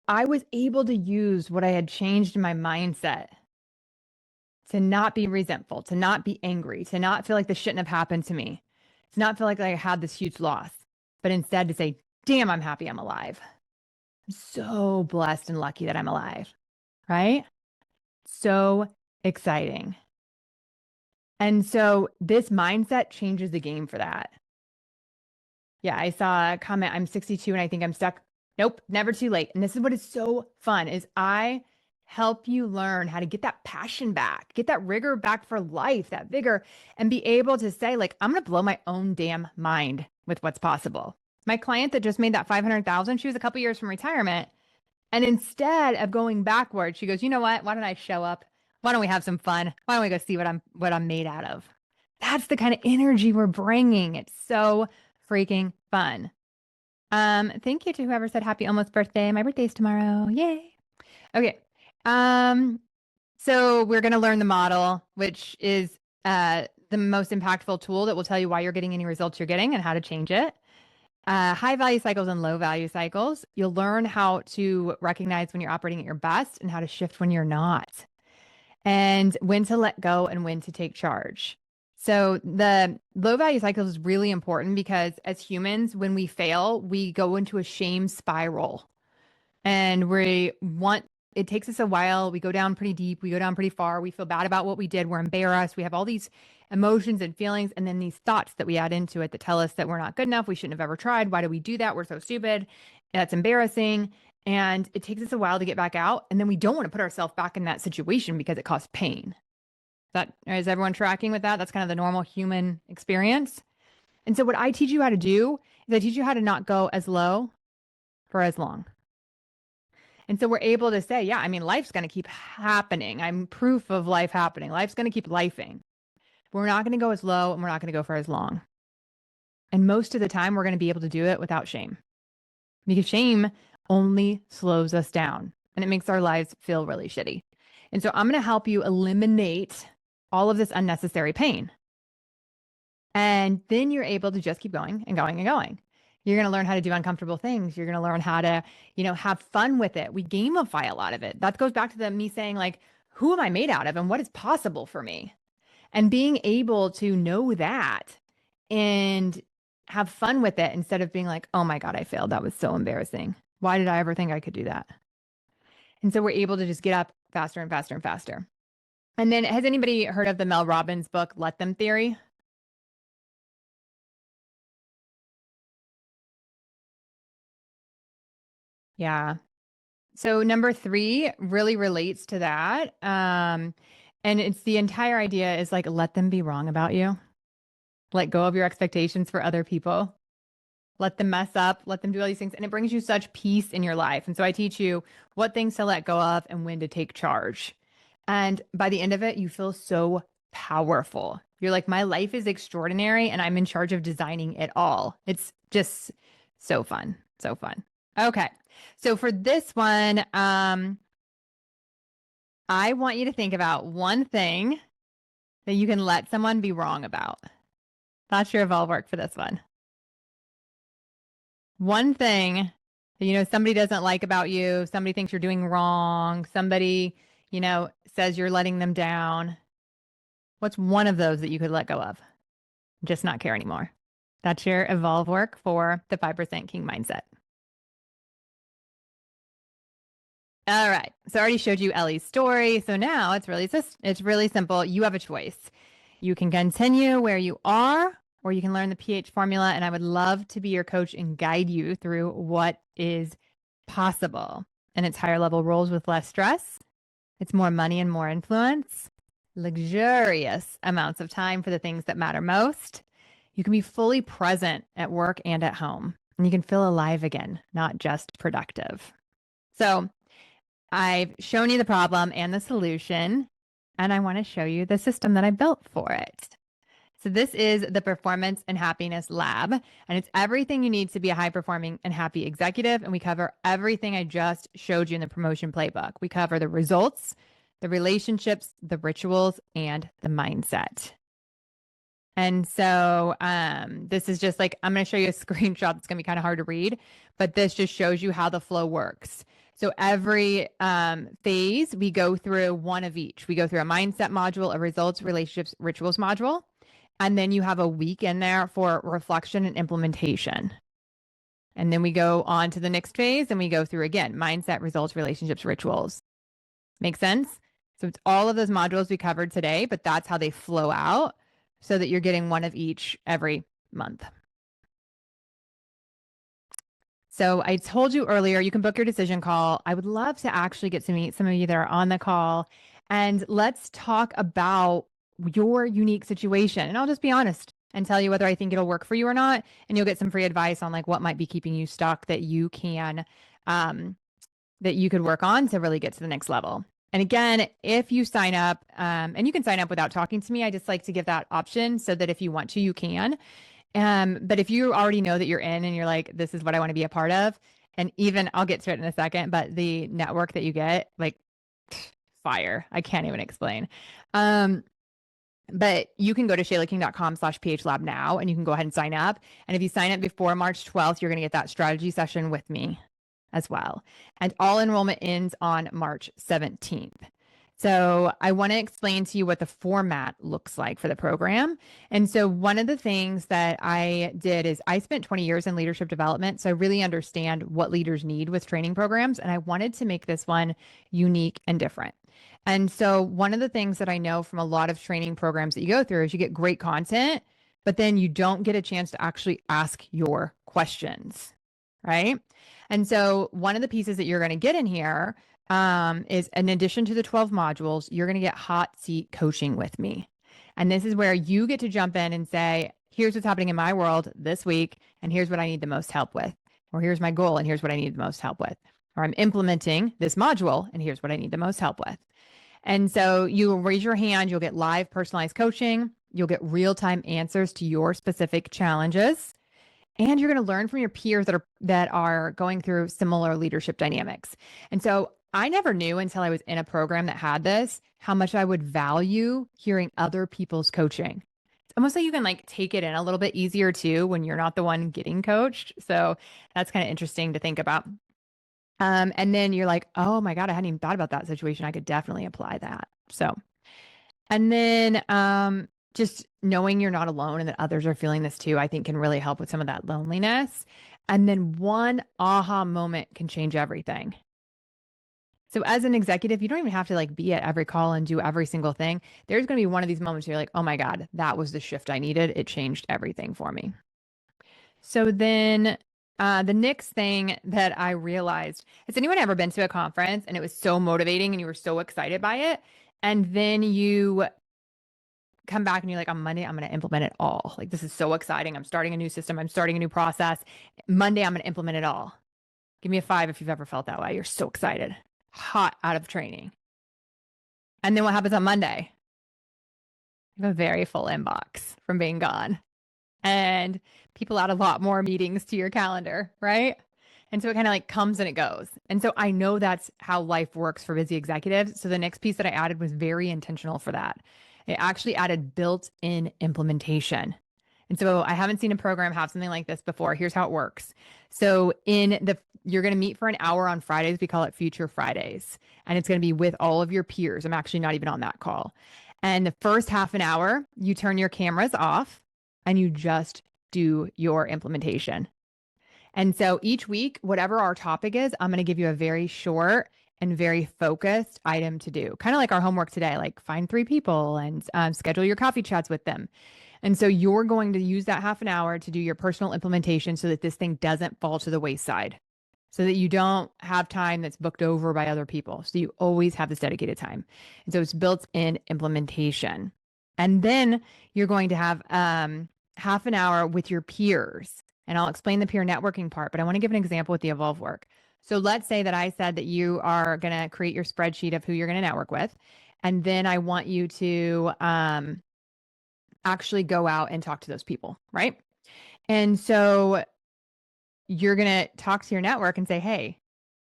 I was able to use what I had changed in my mindset to not be resentful, to not be angry, to not feel like this shouldn't have happened to me, to not feel like I had this huge loss, but instead to say, damn, I'm happy I'm alive. I'm so blessed and lucky that I'm alive, right? So exciting. And so this mindset changes the game for that. Yeah, I saw a comment, I'm 62 and I think I'm stuck. Nope, never too late. And this is what is so fun is I help you learn how to get that passion back, get that rigor back for life, that vigor, and be able to say like, I'm going to blow my own damn mind with what's possible. My client that just made that 500,000, she was a couple years from retirement. And instead of going backwards, she goes, you know what? Why don't I show up? Why don't we have some fun? Why don't we go see what I'm made out of? That's the kind of energy we're bringing. It's so freaking fun. Thank you to whoever said happy almost birthday. My birthday's tomorrow. Yay. Okay. So we're going to learn the model, which is the most impactful tool that will tell you why you're getting any results you're getting and how to change it. High value cycles and low value cycles. You'll learn how to recognize when you're operating at your best and how to shift when you're not, and when to let go and when to take charge. So the low value cycles is really important because as humans, when we fail, we go into a shame spiral and it takes us a while. We go down pretty deep. We go down pretty far. We feel bad about what we did. We're embarrassed. We have all these emotions and feelings. And then these thoughts that we add into it that tell us that we're not good enough. We shouldn't have ever tried. Why do we do that? We're so stupid. That's embarrassing. And it takes us a while to get back out. And then we don't want to put ourselves back in that situation because it causes pain. Is everyone tracking with that? That's kind of the normal human experience. And so what I teach you how to do is I teach you how to not go as low for as long. And so we're able to say, yeah, I mean, life's going to keep happening. I'm proof of life happening. Life's going to keep lifing. We're not going to go as low and we're not going to go for as long. And most of the time, we're going to be able to do it without shame, because shame only slows us down and it makes our lives feel really shitty. And so I'm going to help you eliminate all of this unnecessary pain. And then you're able to just keep going and going and going. You're going to learn how to do uncomfortable things. You're going to learn how to, have fun with it. We gamify a lot of it. That goes back to me saying like, who am I made out of and what is possible for me? And being able to know that and have fun with it instead of being like, oh my God, I failed. That was so embarrassing. Why did I ever think I could do that? And so we're able to just get up faster and faster and faster. And then has anybody heard of the Mel Robbins book, Let Them Theory? Yeah. So number 3 really relates to that. And it's the entire idea is like, let them be wrong about you. Let go of your expectations for other people. Let them mess up, let them do all these things. And it brings you such peace in your life. And so I teach you what things to let go of and when to take charge. And by the end of it, you feel so powerful. You're like, my life is extraordinary and I'm in charge of designing it all. It's just so fun. So fun. Okay. So for this one, I want you to think about one thing that you can let someone be wrong about. Not sure if I'll work for this one. One thing Somebody doesn't like about you, somebody thinks you're doing wrong, somebody, says you're letting them down. What's one of those that you could let go of? Just not care anymore. That's your evolve work for the 5% King mindset. All right. So I already showed you Ellie's story. So now it's really simple. You have a choice. You can continue where you are, or you can learn the PH formula. And I would love to be your coach and guide you through what is possible. And it's higher level roles with less stress. It's more money and more influence, luxurious amounts of time for the things that matter most. You can be fully present at work and at home, and you can feel alive again, not just productive. So I've shown you the problem and the solution, and I want to show you the system that I built for it. So this is the Performance and Happiness Lab, and it's everything you need to be a high-performing and happy executive, and we cover everything I just showed you in the Promotion Playbook. We cover the results, the relationships, the rituals, and the mindset. And so this is just like, I'm going to show you a screenshot that's going to be kind of hard to read, but this just shows you how the flow works. So every phase, we go through one of each. We go through a mindset module, a results, relationships, rituals module, and then you have a week in there for reflection and implementation. And then we go on to the next phase and we go through again, mindset, results, relationships, rituals. Make sense? So it's all of those modules we covered today, but that's how they flow out so that you're getting one of each every month. So I told you earlier, you can book your decision call. I would love to actually get to meet some of you that are on the call, and let's talk about your unique situation. And I'll just be honest and tell you whether I think it'll work for you or not. And you'll get some free advice on like what might be keeping you stuck that you can, that you could work on to really get to the next level. And again, if you sign up, and you can sign up without talking to me, I just like to give that option so that if you want to, you can. But if you already know that you're in and you're like, this is what I want to be a part of, and even I'll get to it in a second, but the network that you get, like fire, I can't even explain. But you can go to shaylaking.com/phlab now, and you can go ahead and sign up. And if you sign up before March 12th, you're going to get that strategy session with me as well. And all enrollment ends on March 17th. So I want to explain to you what the format looks like for the program. And so one of the things that I did is I spent 20 years in leadership development. So I really understand what leaders need with training programs. And I wanted to make this one unique and different. And so one of the things that I know from a lot of training programs that you go through is you get great content, but then you don't get a chance to actually ask your questions, right? And so one of the pieces that you're going to get in here is, in addition to the 12 modules, you're going to get hot seat coaching with me. And this is where you get to jump in and say, here's what's happening in my world this week, and here's what I need the most help with. Or here's my goal, and here's what I need the most help with. Or I'm implementing this module, and here's what I need the most help with. And so you will raise your hand, you'll get live personalized coaching, you'll get real-time answers to your specific challenges, and you're going to learn from your peers that are going through similar leadership dynamics. And so I never knew until I was in a program that had this, how much I would value hearing other people's coaching. It's almost like you can like take it in a little bit easier too when you're not the one getting coached. So that's kind of interesting to think about. And then you're like, oh my God, I hadn't even thought about that situation. I could definitely apply that. So, and then just knowing you're not alone and that others are feeling this too, I think can really help with some of that loneliness. And then one aha moment can change everything. So as an executive, you don't even have to like be at every call and do every single thing. There's going to be one of these moments where you're like, oh my God, that was the shift I needed. It changed everything for me. So then the next thing that I realized, has anyone ever been to a conference and it was so motivating and you were so excited by it? And then you come back and you're like, on Monday, I'm going to implement it all. Like, this is so exciting. I'm starting a new system. I'm starting a new process. Monday, I'm going to implement it all. Give me a 5 if you've ever felt that way. You're so excited, hot out of training. And then what happens on Monday? You have a very full inbox from being gone. And people add a lot more meetings to your calendar, right? And so it kind of like comes and it goes. And so I know that's how life works for busy executives. So the next piece that I added was very intentional for that. It actually added built-in implementation. And so I haven't seen a program have something like this before. Here's how it works. So you're going to meet for an hour on Fridays. We call it Future Fridays. And it's going to be with all of your peers. I'm actually not even on that call. And the first half an hour, you turn your cameras off and you just do your implementation. And so each week, whatever our topic is, I'm going to give you a very short and very focused item to do. Kind of like our homework today, like find 3 people and schedule your coffee chats with them. And so you're going to use that half an hour to do your personal implementation so that this thing doesn't fall to the wayside, so that you don't have time that's booked over by other people. So you always have this dedicated time. And so it's built in implementation. And then you're going to have half an hour with your peers. And I'll explain the peer networking part, but I want to give an example with the Evolve work. So let's say that I said that you are going to create your spreadsheet of who you're going to network with. And then I want you to actually go out and talk to those people, right? And so you're going to talk to your network and say, hey,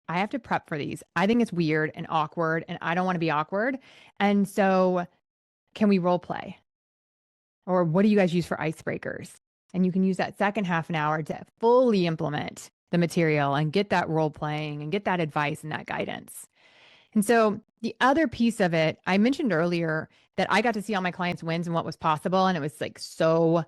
I have to prep for these. I think it's weird and awkward, and I don't want to be awkward. And so can we role play? Or what do you guys use for icebreakers? And you can use that second half an hour to fully implement the material and get that role playing and get that advice and that guidance. And so the other piece of it, I mentioned earlier that I got to see all my clients' wins and what was possible. And it was like so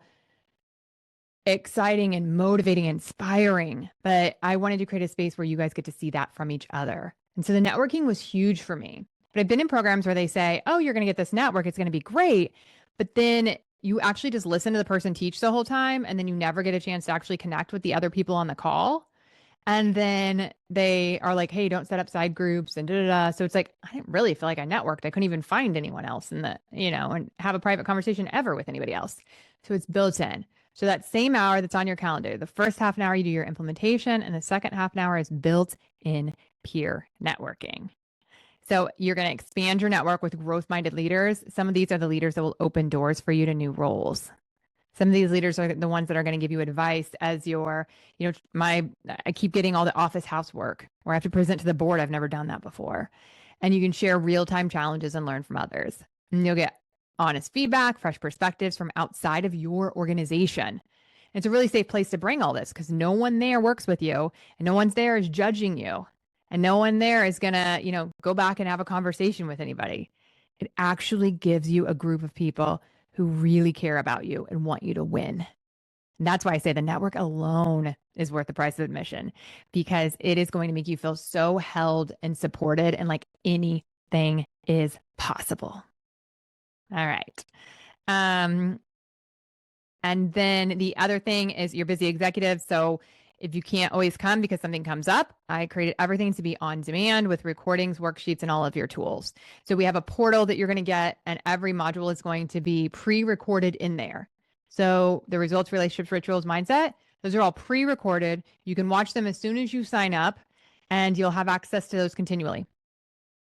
exciting and motivating, inspiring. But I wanted to create a space where you guys get to see that from each other. And so the networking was huge for me. But I've been in programs where they say, oh, you're going to get this network. It's going to be great. But then you actually just listen to the person teach the whole time. And then you never get a chance to actually connect with the other people on the call. And then they are like, hey, don't set up side groups and da-da-da. So it's like, I didn't really feel like I networked. I couldn't even find anyone else in the, and have a private conversation ever with anybody else. So it's built in. So that same hour that's on your calendar, the first half an hour, you do your implementation, and the second half an hour is built in peer networking. So you're going to expand your network with growth-minded leaders. Some of these are the leaders that will open doors for you to new roles. Some of these leaders are the ones that are going to give you advice as your, I keep getting all the office housework where I have to present to the board. I've never done that before. And you can share real-time challenges and learn from others. And you'll get honest feedback, fresh perspectives from outside of your organization. It's a really safe place to bring all this because no one there works with you and no one's there is judging you. And no one there is going to, go back and have a conversation with anybody. It actually gives you a group of people who really care about you and want you to win. And that's why I say the network alone is worth the price of admission, because it is going to make you feel so held and supported and like anything is possible. All right. And then the other thing is you're busy executives. So if you can't always come because something comes up, I created everything to be on demand with recordings, worksheets, and all of your tools. So we have a portal that you're going to get, and every module is going to be pre-recorded in there. So the results, relationships, rituals, mindset, those are all pre-recorded. You can watch them as soon as you sign up, and you'll have access to those continually.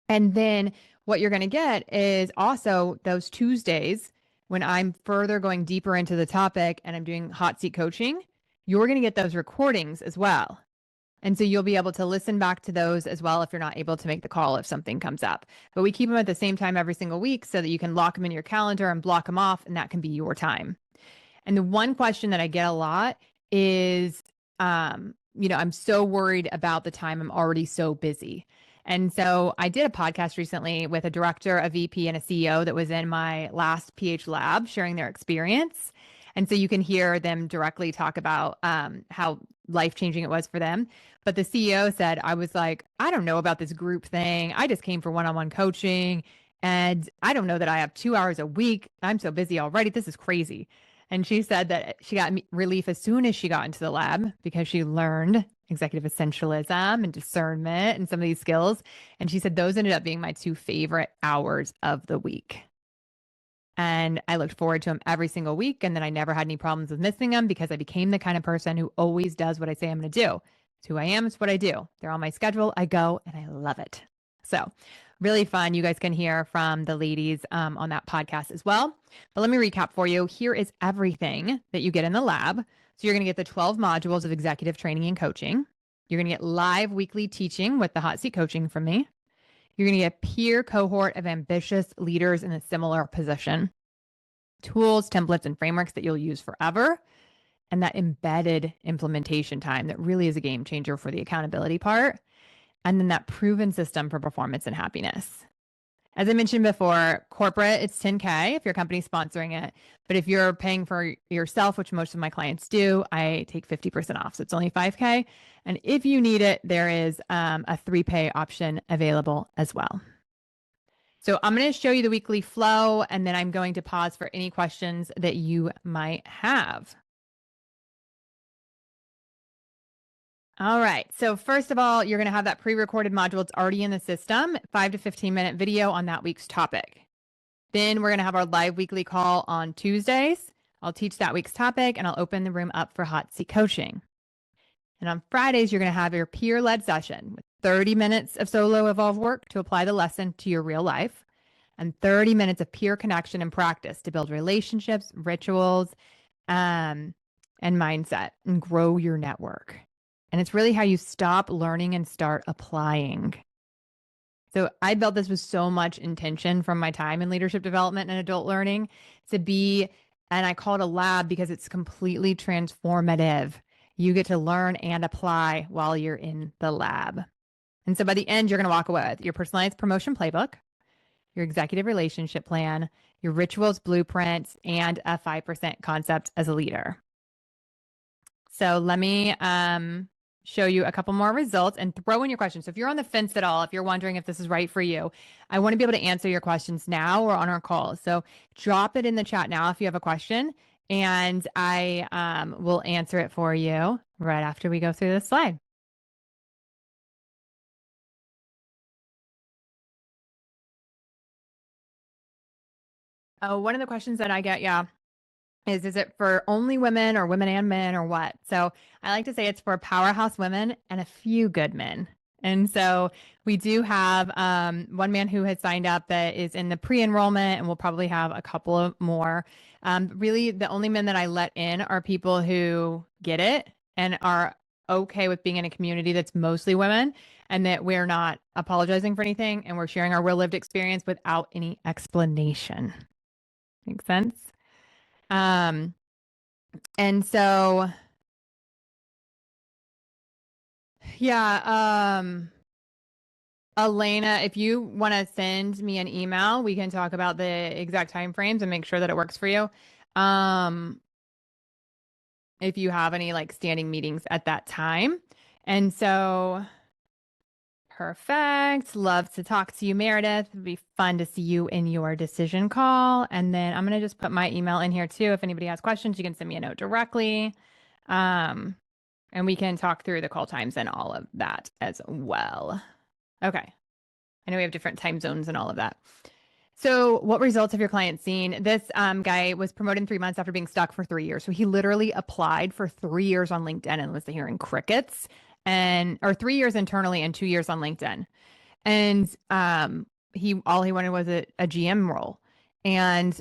And then what you're going to get is also those Tuesdays when I'm further going deeper into the topic and I'm doing hot seat coaching, you're going to get those recordings as well. And so you'll be able to listen back to those as well if you're not able to make the call if something comes up. But we keep them at the same time every single week so that you can lock them in your calendar and block them off, and that can be your time. And the one question that I get a lot is, I'm so worried about the time. I'm already so busy. And so I did a podcast recently with a director, a VP, and a CEO that was in my last PH lab sharing their experience. And so you can hear them directly talk about how life-changing it was for them. But the CEO said, I was like, I don't know about this group thing. I just came for one-on-one coaching. And I don't know that I have 2 hours a week. I'm so busy already. This is crazy. And she said that she got relief as soon as she got into the lab because she learned executive essentialism and discernment and some of these skills. And she said those ended up being my 2 favorite hours of the week. And I looked forward to them every single week. And then I never had any problems with missing them because I became the kind of person who always does what I say I'm going to do. It's who I am. It's what I do. They're on my schedule. I go and I love it. So really fun. You guys can hear from the ladies on that podcast as well. But let me recap for you. Here is everything that you get in the lab. So you're going to get the 12 modules of executive training and coaching. You're going to get live weekly teaching with the hot seat coaching from me. You're going to get a peer cohort of ambitious leaders in a similar position. tools, templates, and frameworks that you'll use forever, and that embedded implementation time that really is a game changer for the accountability part, and then that proven system for performance and happiness. As I mentioned before, corporate, it's $10K if your company's sponsoring it. But if you're paying for yourself, which most of my clients do, I take 50% off. So it's only $5K. And if you need it, there is a 3-pay option available as well. So I'm going to show you the weekly flow, and then I'm going to pause for any questions that you might have. All right. So first of all, you're going to have that pre-recorded module. It's already in the system, 5 to 15-minute video on that week's topic. Then we're going to have our live weekly call on Tuesdays. I'll teach that week's topic, and I'll open the room up for hot seat coaching. And on Fridays, you're going to have your peer-led session with 30 minutes of solo evolve work to apply the lesson to your real life, and 30 minutes of peer connection and practice to build relationships, rituals, and mindset and grow your network. And it's really how you stop learning and start applying. So I built this with so much intention from my time in leadership development and adult learning to be, and I call it a lab because it's completely transformative. You get to learn and apply while you're in the lab. And so by the end, you're going to walk away with your personalized promotion playbook, your executive relationship plan, your rituals blueprint, and a 5% concept as a leader. So let me show you a couple more results and throw in your questions. So if you're on the fence at all, if you're wondering if this is right for you, I want to be able to answer your questions now or on our call. So drop it in the chat now if you have a question, and I will answer it for you right after we go through this slide. Oh, one of the questions that I get, is it for only women or women and men or what? So I like to say it's for powerhouse women and a few good men. And so we do have one man who has signed up that is in the pre-enrollment, and we'll probably have a couple of more. Really, the only men that I let in are people who get it and are okay with being in a community that's mostly women, and that we're not apologizing for anything, and we're sharing our real lived experience without any explanation. Make sense? And so, Elena, if you want to send me an email, we can talk about the exact time frames and make sure that it works for you. If you have any like standing meetings at that time. And so, perfect. Love to talk to you, Meredith. It'd be fun to see you in your decision call. And then I'm going to just put my email in here too. If anybody has questions, you can send me a note directly. And we can talk through the call times and all of that as well. Okay. I know we have different time zones and all of that. So what results have your clients seen? This guy was promoted in 3 months after being stuck for 3 years. So he literally applied for 3 years on LinkedIn and was hearing crickets, or 3 years internally and 2 years on LinkedIn. And all he wanted was a GM role. And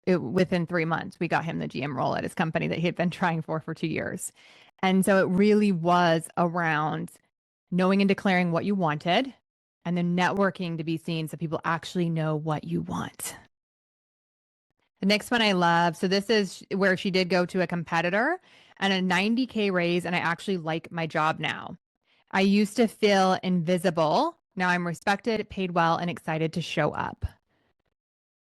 within 3 months, we got him the GM role at his company that he had been trying for 2 years. And so it really was around knowing and declaring what you wanted, and then networking to be seen so people actually know what you want. The next one I love. So this is where she did go to a competitor and a 90K raise, and I actually like my job now. I used to feel invisible. Now I'm respected, paid well, and excited to show up.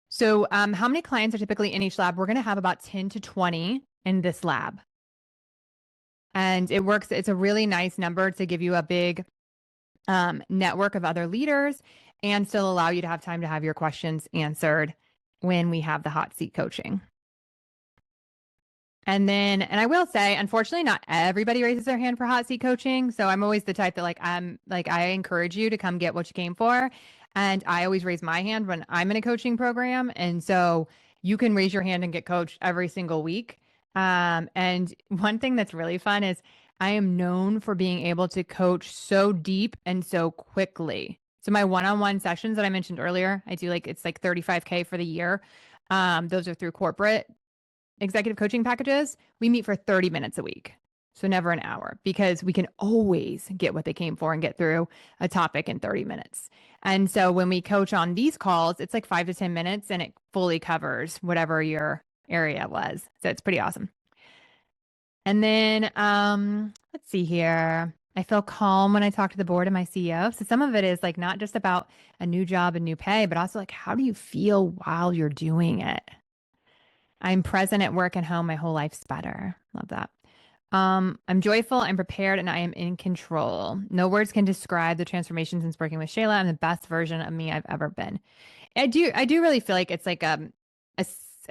So how many clients are typically in each lab? We're going to have about 10 to 20 in this lab. And it works. It's a really nice number to give you a big network of other leaders and still allow you to have time to have your questions answered when we have the hot seat coaching. And I will say, unfortunately, not everybody raises their hand for hot seat coaching. So I'm always the type that I encourage you to come get what you came for. And I always raise my hand when I'm in a coaching program. And so you can raise your hand and get coached every single week. And one thing that's really fun is I am known for being able to coach so deep and so quickly. So my one-on-one sessions that I mentioned earlier, I do it's like $35K for the year. Those are through corporate executive coaching packages. We meet for 30 minutes a week. So never an hour, because we can always get what they came for and get through a topic in 30 minutes. And so when we coach on these calls, it's like 5 to 10 minutes and it fully covers whatever your area was. So it's pretty awesome. And then let's see here. I feel calm when I talk to the board and my CEO. So some of it is like not just about a new job and new pay, but also like, how do you feel while you're doing it? I'm present at work and home. My whole life's better. Love that. I'm joyful, I'm prepared, and I am in control. No words can describe the transformation since working with Shayla. I'm the best version of me I've ever been. I do really feel like it's like a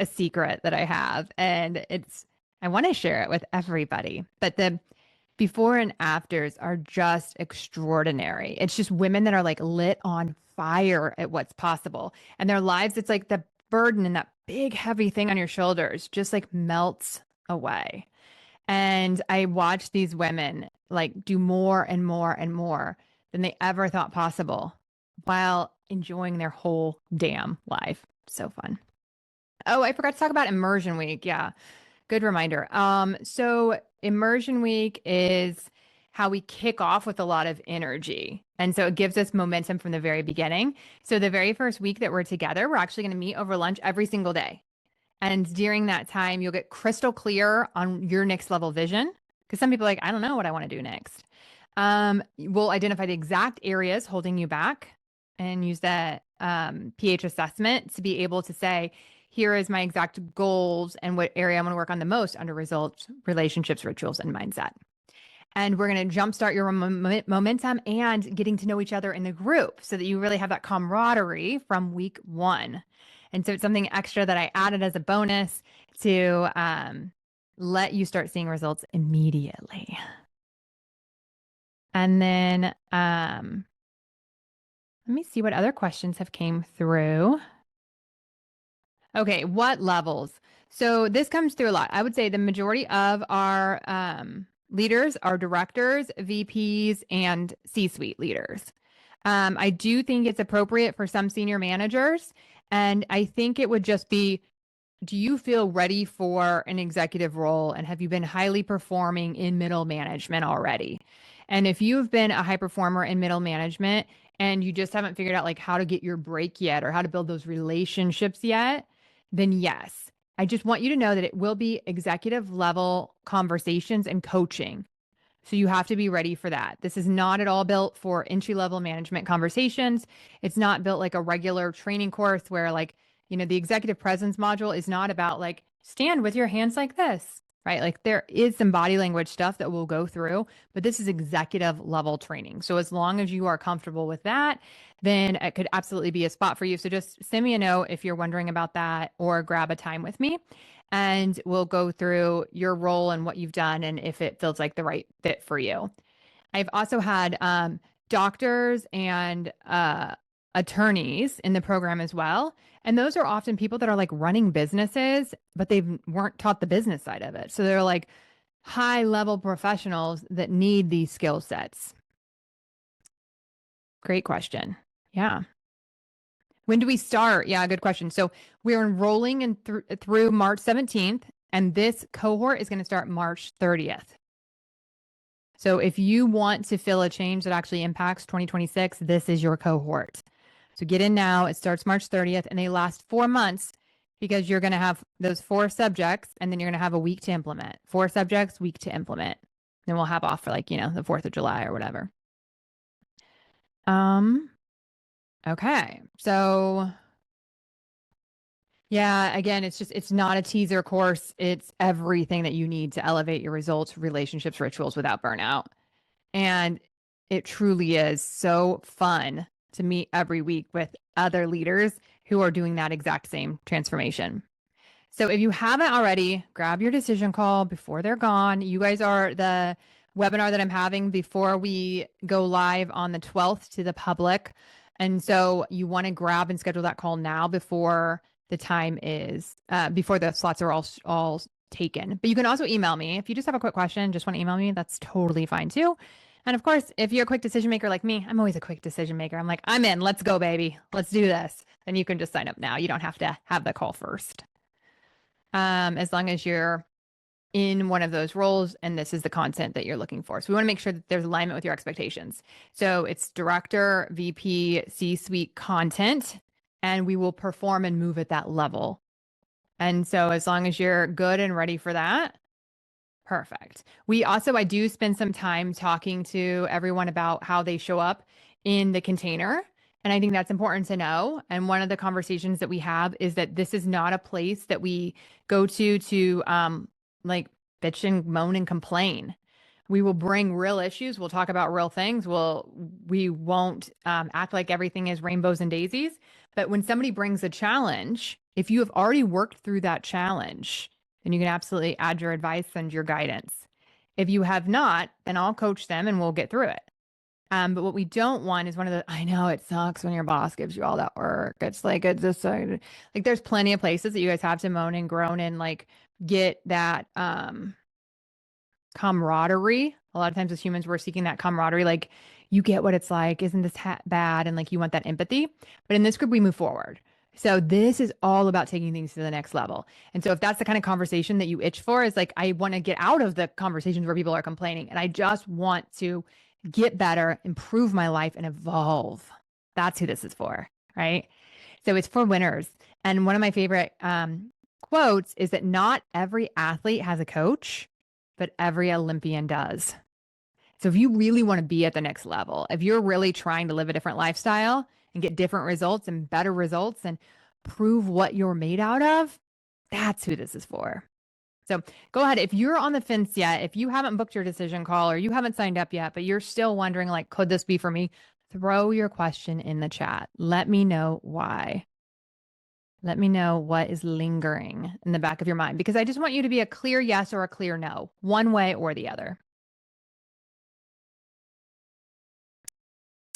secret that I have, and I want to share it with everybody. But the before and afters are just extraordinary. It's just women that are like lit on fire at what's possible, and their lives. It's like the burden and that big heavy thing on your shoulders just like melts away. And I watch these women like do more and more and more than they ever thought possible while enjoying their whole damn life. So fun. Oh, I forgot to talk about immersion week. Yeah. Good reminder. So immersion week is how we kick off with a lot of energy. And so it gives us momentum from the very beginning. So the very first week that we're together, we're actually going to meet over lunch every single day. And during that time, you'll get crystal clear on your next level vision. Because some people are like, I don't know what I want to do next. We'll identify the exact areas holding you back and use that PH assessment to be able to say, here is my exact goals and what area I'm going to work on the most under results, relationships, rituals, and mindset. And we're going to jumpstart your momentum and getting to know each other in the group so that you really have that camaraderie from week one. And so it's something extra that I added as a bonus to let you start seeing results immediately. And then let me see what other questions have came through. Okay, what levels? So this comes through a lot. I would say the majority of our leaders are directors, VPs, and C-suite leaders. I do think it's appropriate for some senior managers. And I think it would just be, do you feel ready for an executive role? And have you been highly performing in middle management already? And if you've been a high performer in middle management and you just haven't figured out like how to get your break yet or how to build those relationships yet, then yes, I just want you to know that it will be executive level conversations and coaching. So you have to be ready for that. This is not at all built for entry level management conversations. It's not built like a regular training course where like, the executive presence module is not about like stand with your hands like this, right? Like there is some body language stuff that we'll go through, but this is executive level training. So as long as you are comfortable with that, then it could absolutely be a spot for you. So just send me a note if you're wondering about that or grab a time with me. And we'll go through your role and what you've done and if it feels like the right fit for you. I've also had doctors and attorneys in the program as well. And those are often people that are like running businesses, but they weren't taught the business side of it. So they're like high level professionals that need these skill sets. Great question. Yeah. When do we start? Yeah, good question. So we're enrolling in through March 17th, and this cohort is going to start March 30th. So if you want to feel a change that actually impacts 2026, this is your cohort. So get in now. It starts March 30th, and they last 4 months because you're going to have those 4 subjects, and then you're going to have a week to implement. 4 subjects, week to implement. Then we'll have off for like, the 4th of July or whatever. Okay. So yeah, again, it's not a teaser course. It's everything that you need to elevate your results, relationships, rituals without burnout. And it truly is so fun to meet every week with other leaders who are doing that exact same transformation. So if you haven't already, grab your decision call before they're gone. You guys are the webinar that I'm having before we go live on the 12th to the public. And so you want to grab and schedule that call now before the time is, before the slots are all taken. But you can also email me. If you just have a quick question, just want to email me, that's totally fine too. And of course, if you're a quick decision maker like me, I'm always a quick decision maker. I'm like, I'm in, let's go, baby. Let's do this. Then you can just sign up now. You don't have to have the call first. As long as you're in one of those roles, and this is the content that you're looking for. So we want to make sure that there's alignment with your expectations. So it's director, VP, C-suite content, and we will perform and move at that level. And so as long as you're good and ready for that, perfect. I do spend some time talking to everyone about how they show up in the container. And I think that's important to know. And one of the conversations that we have is that this is not a place that we go to like bitch and moan and complain. We will bring real issues. We'll talk about real things. We won't act like everything is rainbows and daisies. But when somebody brings a challenge, if you have already worked through that challenge, then you can absolutely add your advice and your guidance. If you have not, then I'll coach them and we'll get through it. But what we don't want is I know it sucks when your boss gives you all that work. It's like, there's plenty of places that you guys have to moan and groan and like get that camaraderie. A lot of times as humans, we're seeking that camaraderie. Like, you get what it's like. Isn't this bad? And like, you want that empathy. But in this group, we move forward. So this is all about taking things to the next level. And so if that's the kind of conversation that you itch for, is like, I want to get out of the conversations where people are complaining and I just want to get better, improve my life, and evolve. That's who this is for, right? So it's for winners. And one of my favorite quotes is that not every athlete has a coach, but every Olympian does. So if you really want to be at the next level, if you're really trying to live a different lifestyle and get different results and better results and prove what you're made out of, that's who this is for. So go ahead. If you're on the fence yet, if you haven't booked your decision call or you haven't signed up yet, but you're still wondering, like, could this be for me? Throw your question in the chat. Let me know why. Let me know what is lingering in the back of your mind, because I just want you to be a clear yes or a clear no, one way or the other.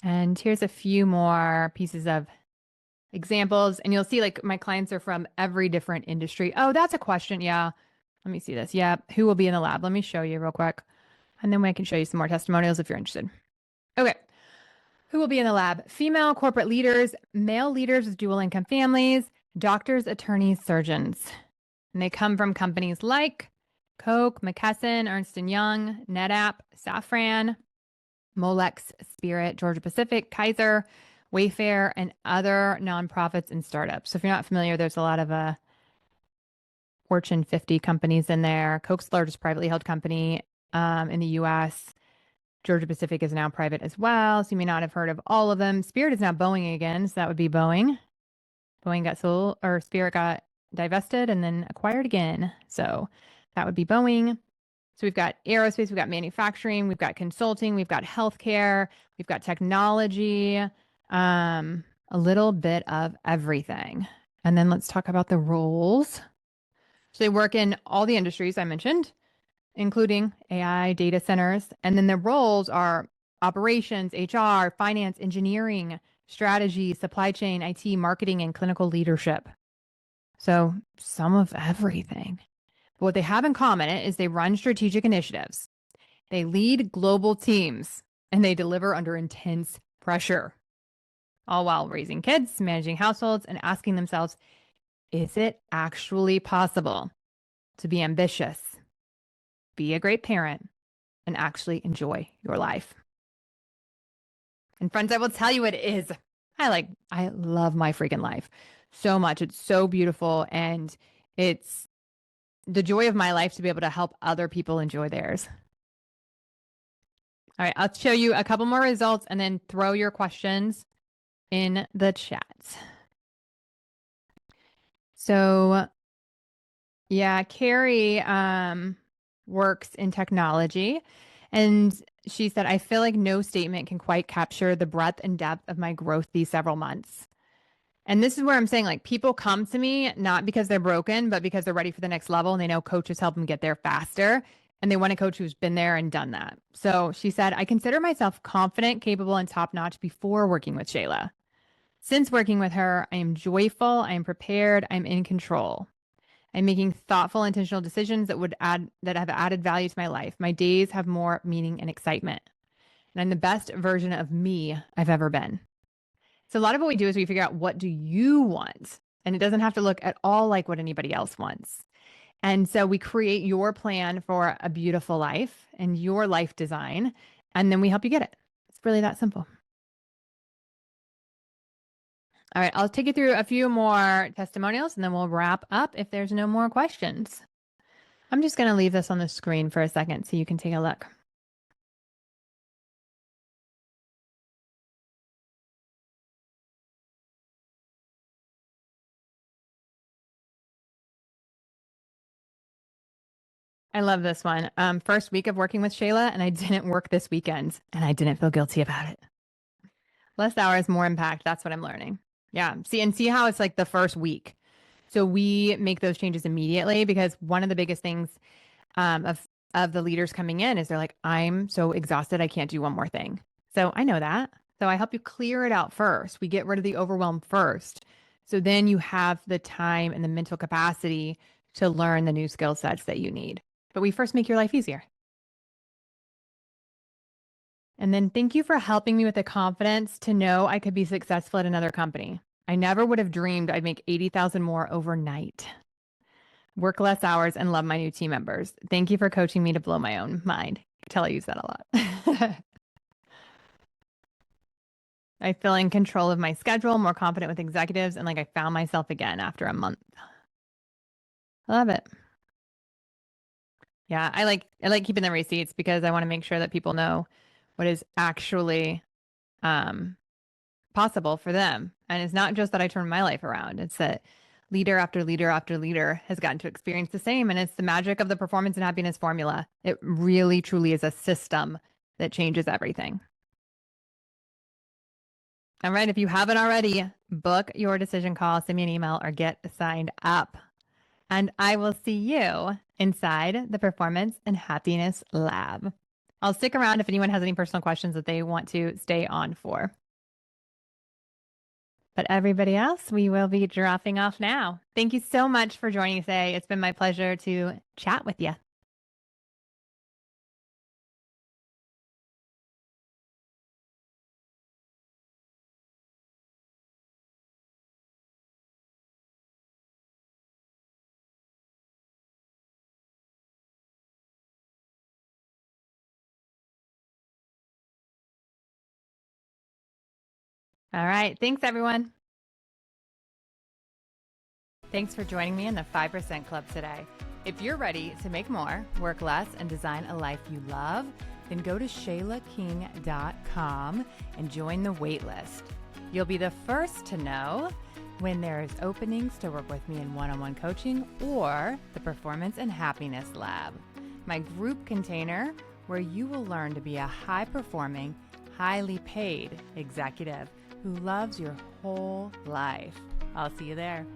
And here's a few more pieces of examples. And you'll see, like, my clients are from every different industry. Oh, that's a question. Yeah. Let me see this. Yeah. Who will be in the lab? Let me show you real quick. And then I can show you some more testimonials if you're interested. Okay. Who will be in the lab? Female corporate leaders, male leaders with dual income families, doctors, attorneys, surgeons. And they come from companies like Coke, McKesson, Ernst & Young, NetApp, Safran, Molex, Spirit, Georgia Pacific, Kaiser, Wayfair, and other nonprofits and startups. So if you're not familiar, there's a lot of Fortune 50 companies in there. Coke's the largest privately held company in the U.S. Georgia Pacific is now private as well, so you may not have heard of all of them. Spirit is now Boeing again, so that would be Boeing. Boeing got sold, or Spirit got divested and then acquired again. So that would be Boeing. So we've got aerospace, we've got manufacturing, we've got consulting, we've got healthcare, we've got technology, a little bit of everything. And then let's talk about the roles. So they work in all the industries I mentioned, including AI, data centers. And then their roles are operations, HR, finance, engineering, strategy, supply chain, IT, marketing, and clinical leadership. So some of everything. But what they have in common is they run strategic initiatives. They lead global teams and they deliver under intense pressure, all while raising kids, managing households, and asking themselves, is it actually possible to be ambitious, be a great parent, and actually enjoy your life? And friends, I will tell you it is. I love my freaking life so much. It's so beautiful. And it's the joy of my life to be able to help other people enjoy theirs. All right, I'll show you a couple more results and then throw your questions in the chat. So yeah, Carrie works in technology, and she said, I feel like no statement can quite capture the breadth and depth of my growth these several months. And this is where I'm saying, like, people come to me not because they're broken, but because they're ready for the next level and they know coaches help them get there faster. And they want a coach who's been there and done that. So she said, I consider myself confident, capable, and top-notch before working with Shayla. Since working with her, I am joyful, I am prepared, I'm in control. I'm making thoughtful, intentional decisions that have added value to my life. My days have more meaning and excitement. And I'm the best version of me I've ever been. So a lot of what we do is we figure out, what do you want? And it doesn't have to look at all like what anybody else wants. And so we create your plan for a beautiful life and your life design, and then we help you get it. It's really that simple. All right, I'll take you through a few more testimonials and then we'll wrap up if there's no more questions. I'm just going to leave this on the screen for a second so you can take a look. I love this one. First week of working with Shayla, and I didn't work this weekend, and I didn't feel guilty about it. Less hours, more impact. That's what I'm learning. Yeah. See how it's like the first week. So we make those changes immediately because one of the biggest things of the leaders coming in is they're like, I'm so exhausted, I can't do one more thing. So I know that. So I help you clear it out first. We get rid of the overwhelm first. So then you have the time and the mental capacity to learn the new skill sets that you need. But we first make your life easier. And then thank you for helping me with the confidence to know I could be successful at another company. I never would have dreamed I'd make 80,000 more overnight. Work less hours and love my new team members. Thank you for coaching me to blow my own mind. I tell I use that a lot. I feel in control of my schedule, more confident with executives, and like I found myself again after a month. I love it. Yeah, I like keeping the receipts because I want to make sure that people know what is actually possible for them. And it's not just that I turn my life around. It's that leader after leader after leader has gotten to experience the same. And it's the magic of the performance and happiness formula. It really, truly is a system that changes everything. All right. If you haven't already, book your decision call, send me an email, or get signed up. And I will see you inside the Performance and Happiness Lab. I'll stick around if anyone has any personal questions that they want to stay on for. But everybody else, we will be dropping off now. Thank you so much for joining today. It's been my pleasure to chat with you. All right. Thanks, everyone. Thanks for joining me in the 5% Club today. If you're ready to make more, work less, and design a life you love, then go to shaylaking.com and join the waitlist. You'll be the first to know when there's openings to work with me in one-on-one coaching or the Performance and Happiness Lab, my group container where you will learn to be a high-performing, highly paid executive who loves your whole life. I'll see you there.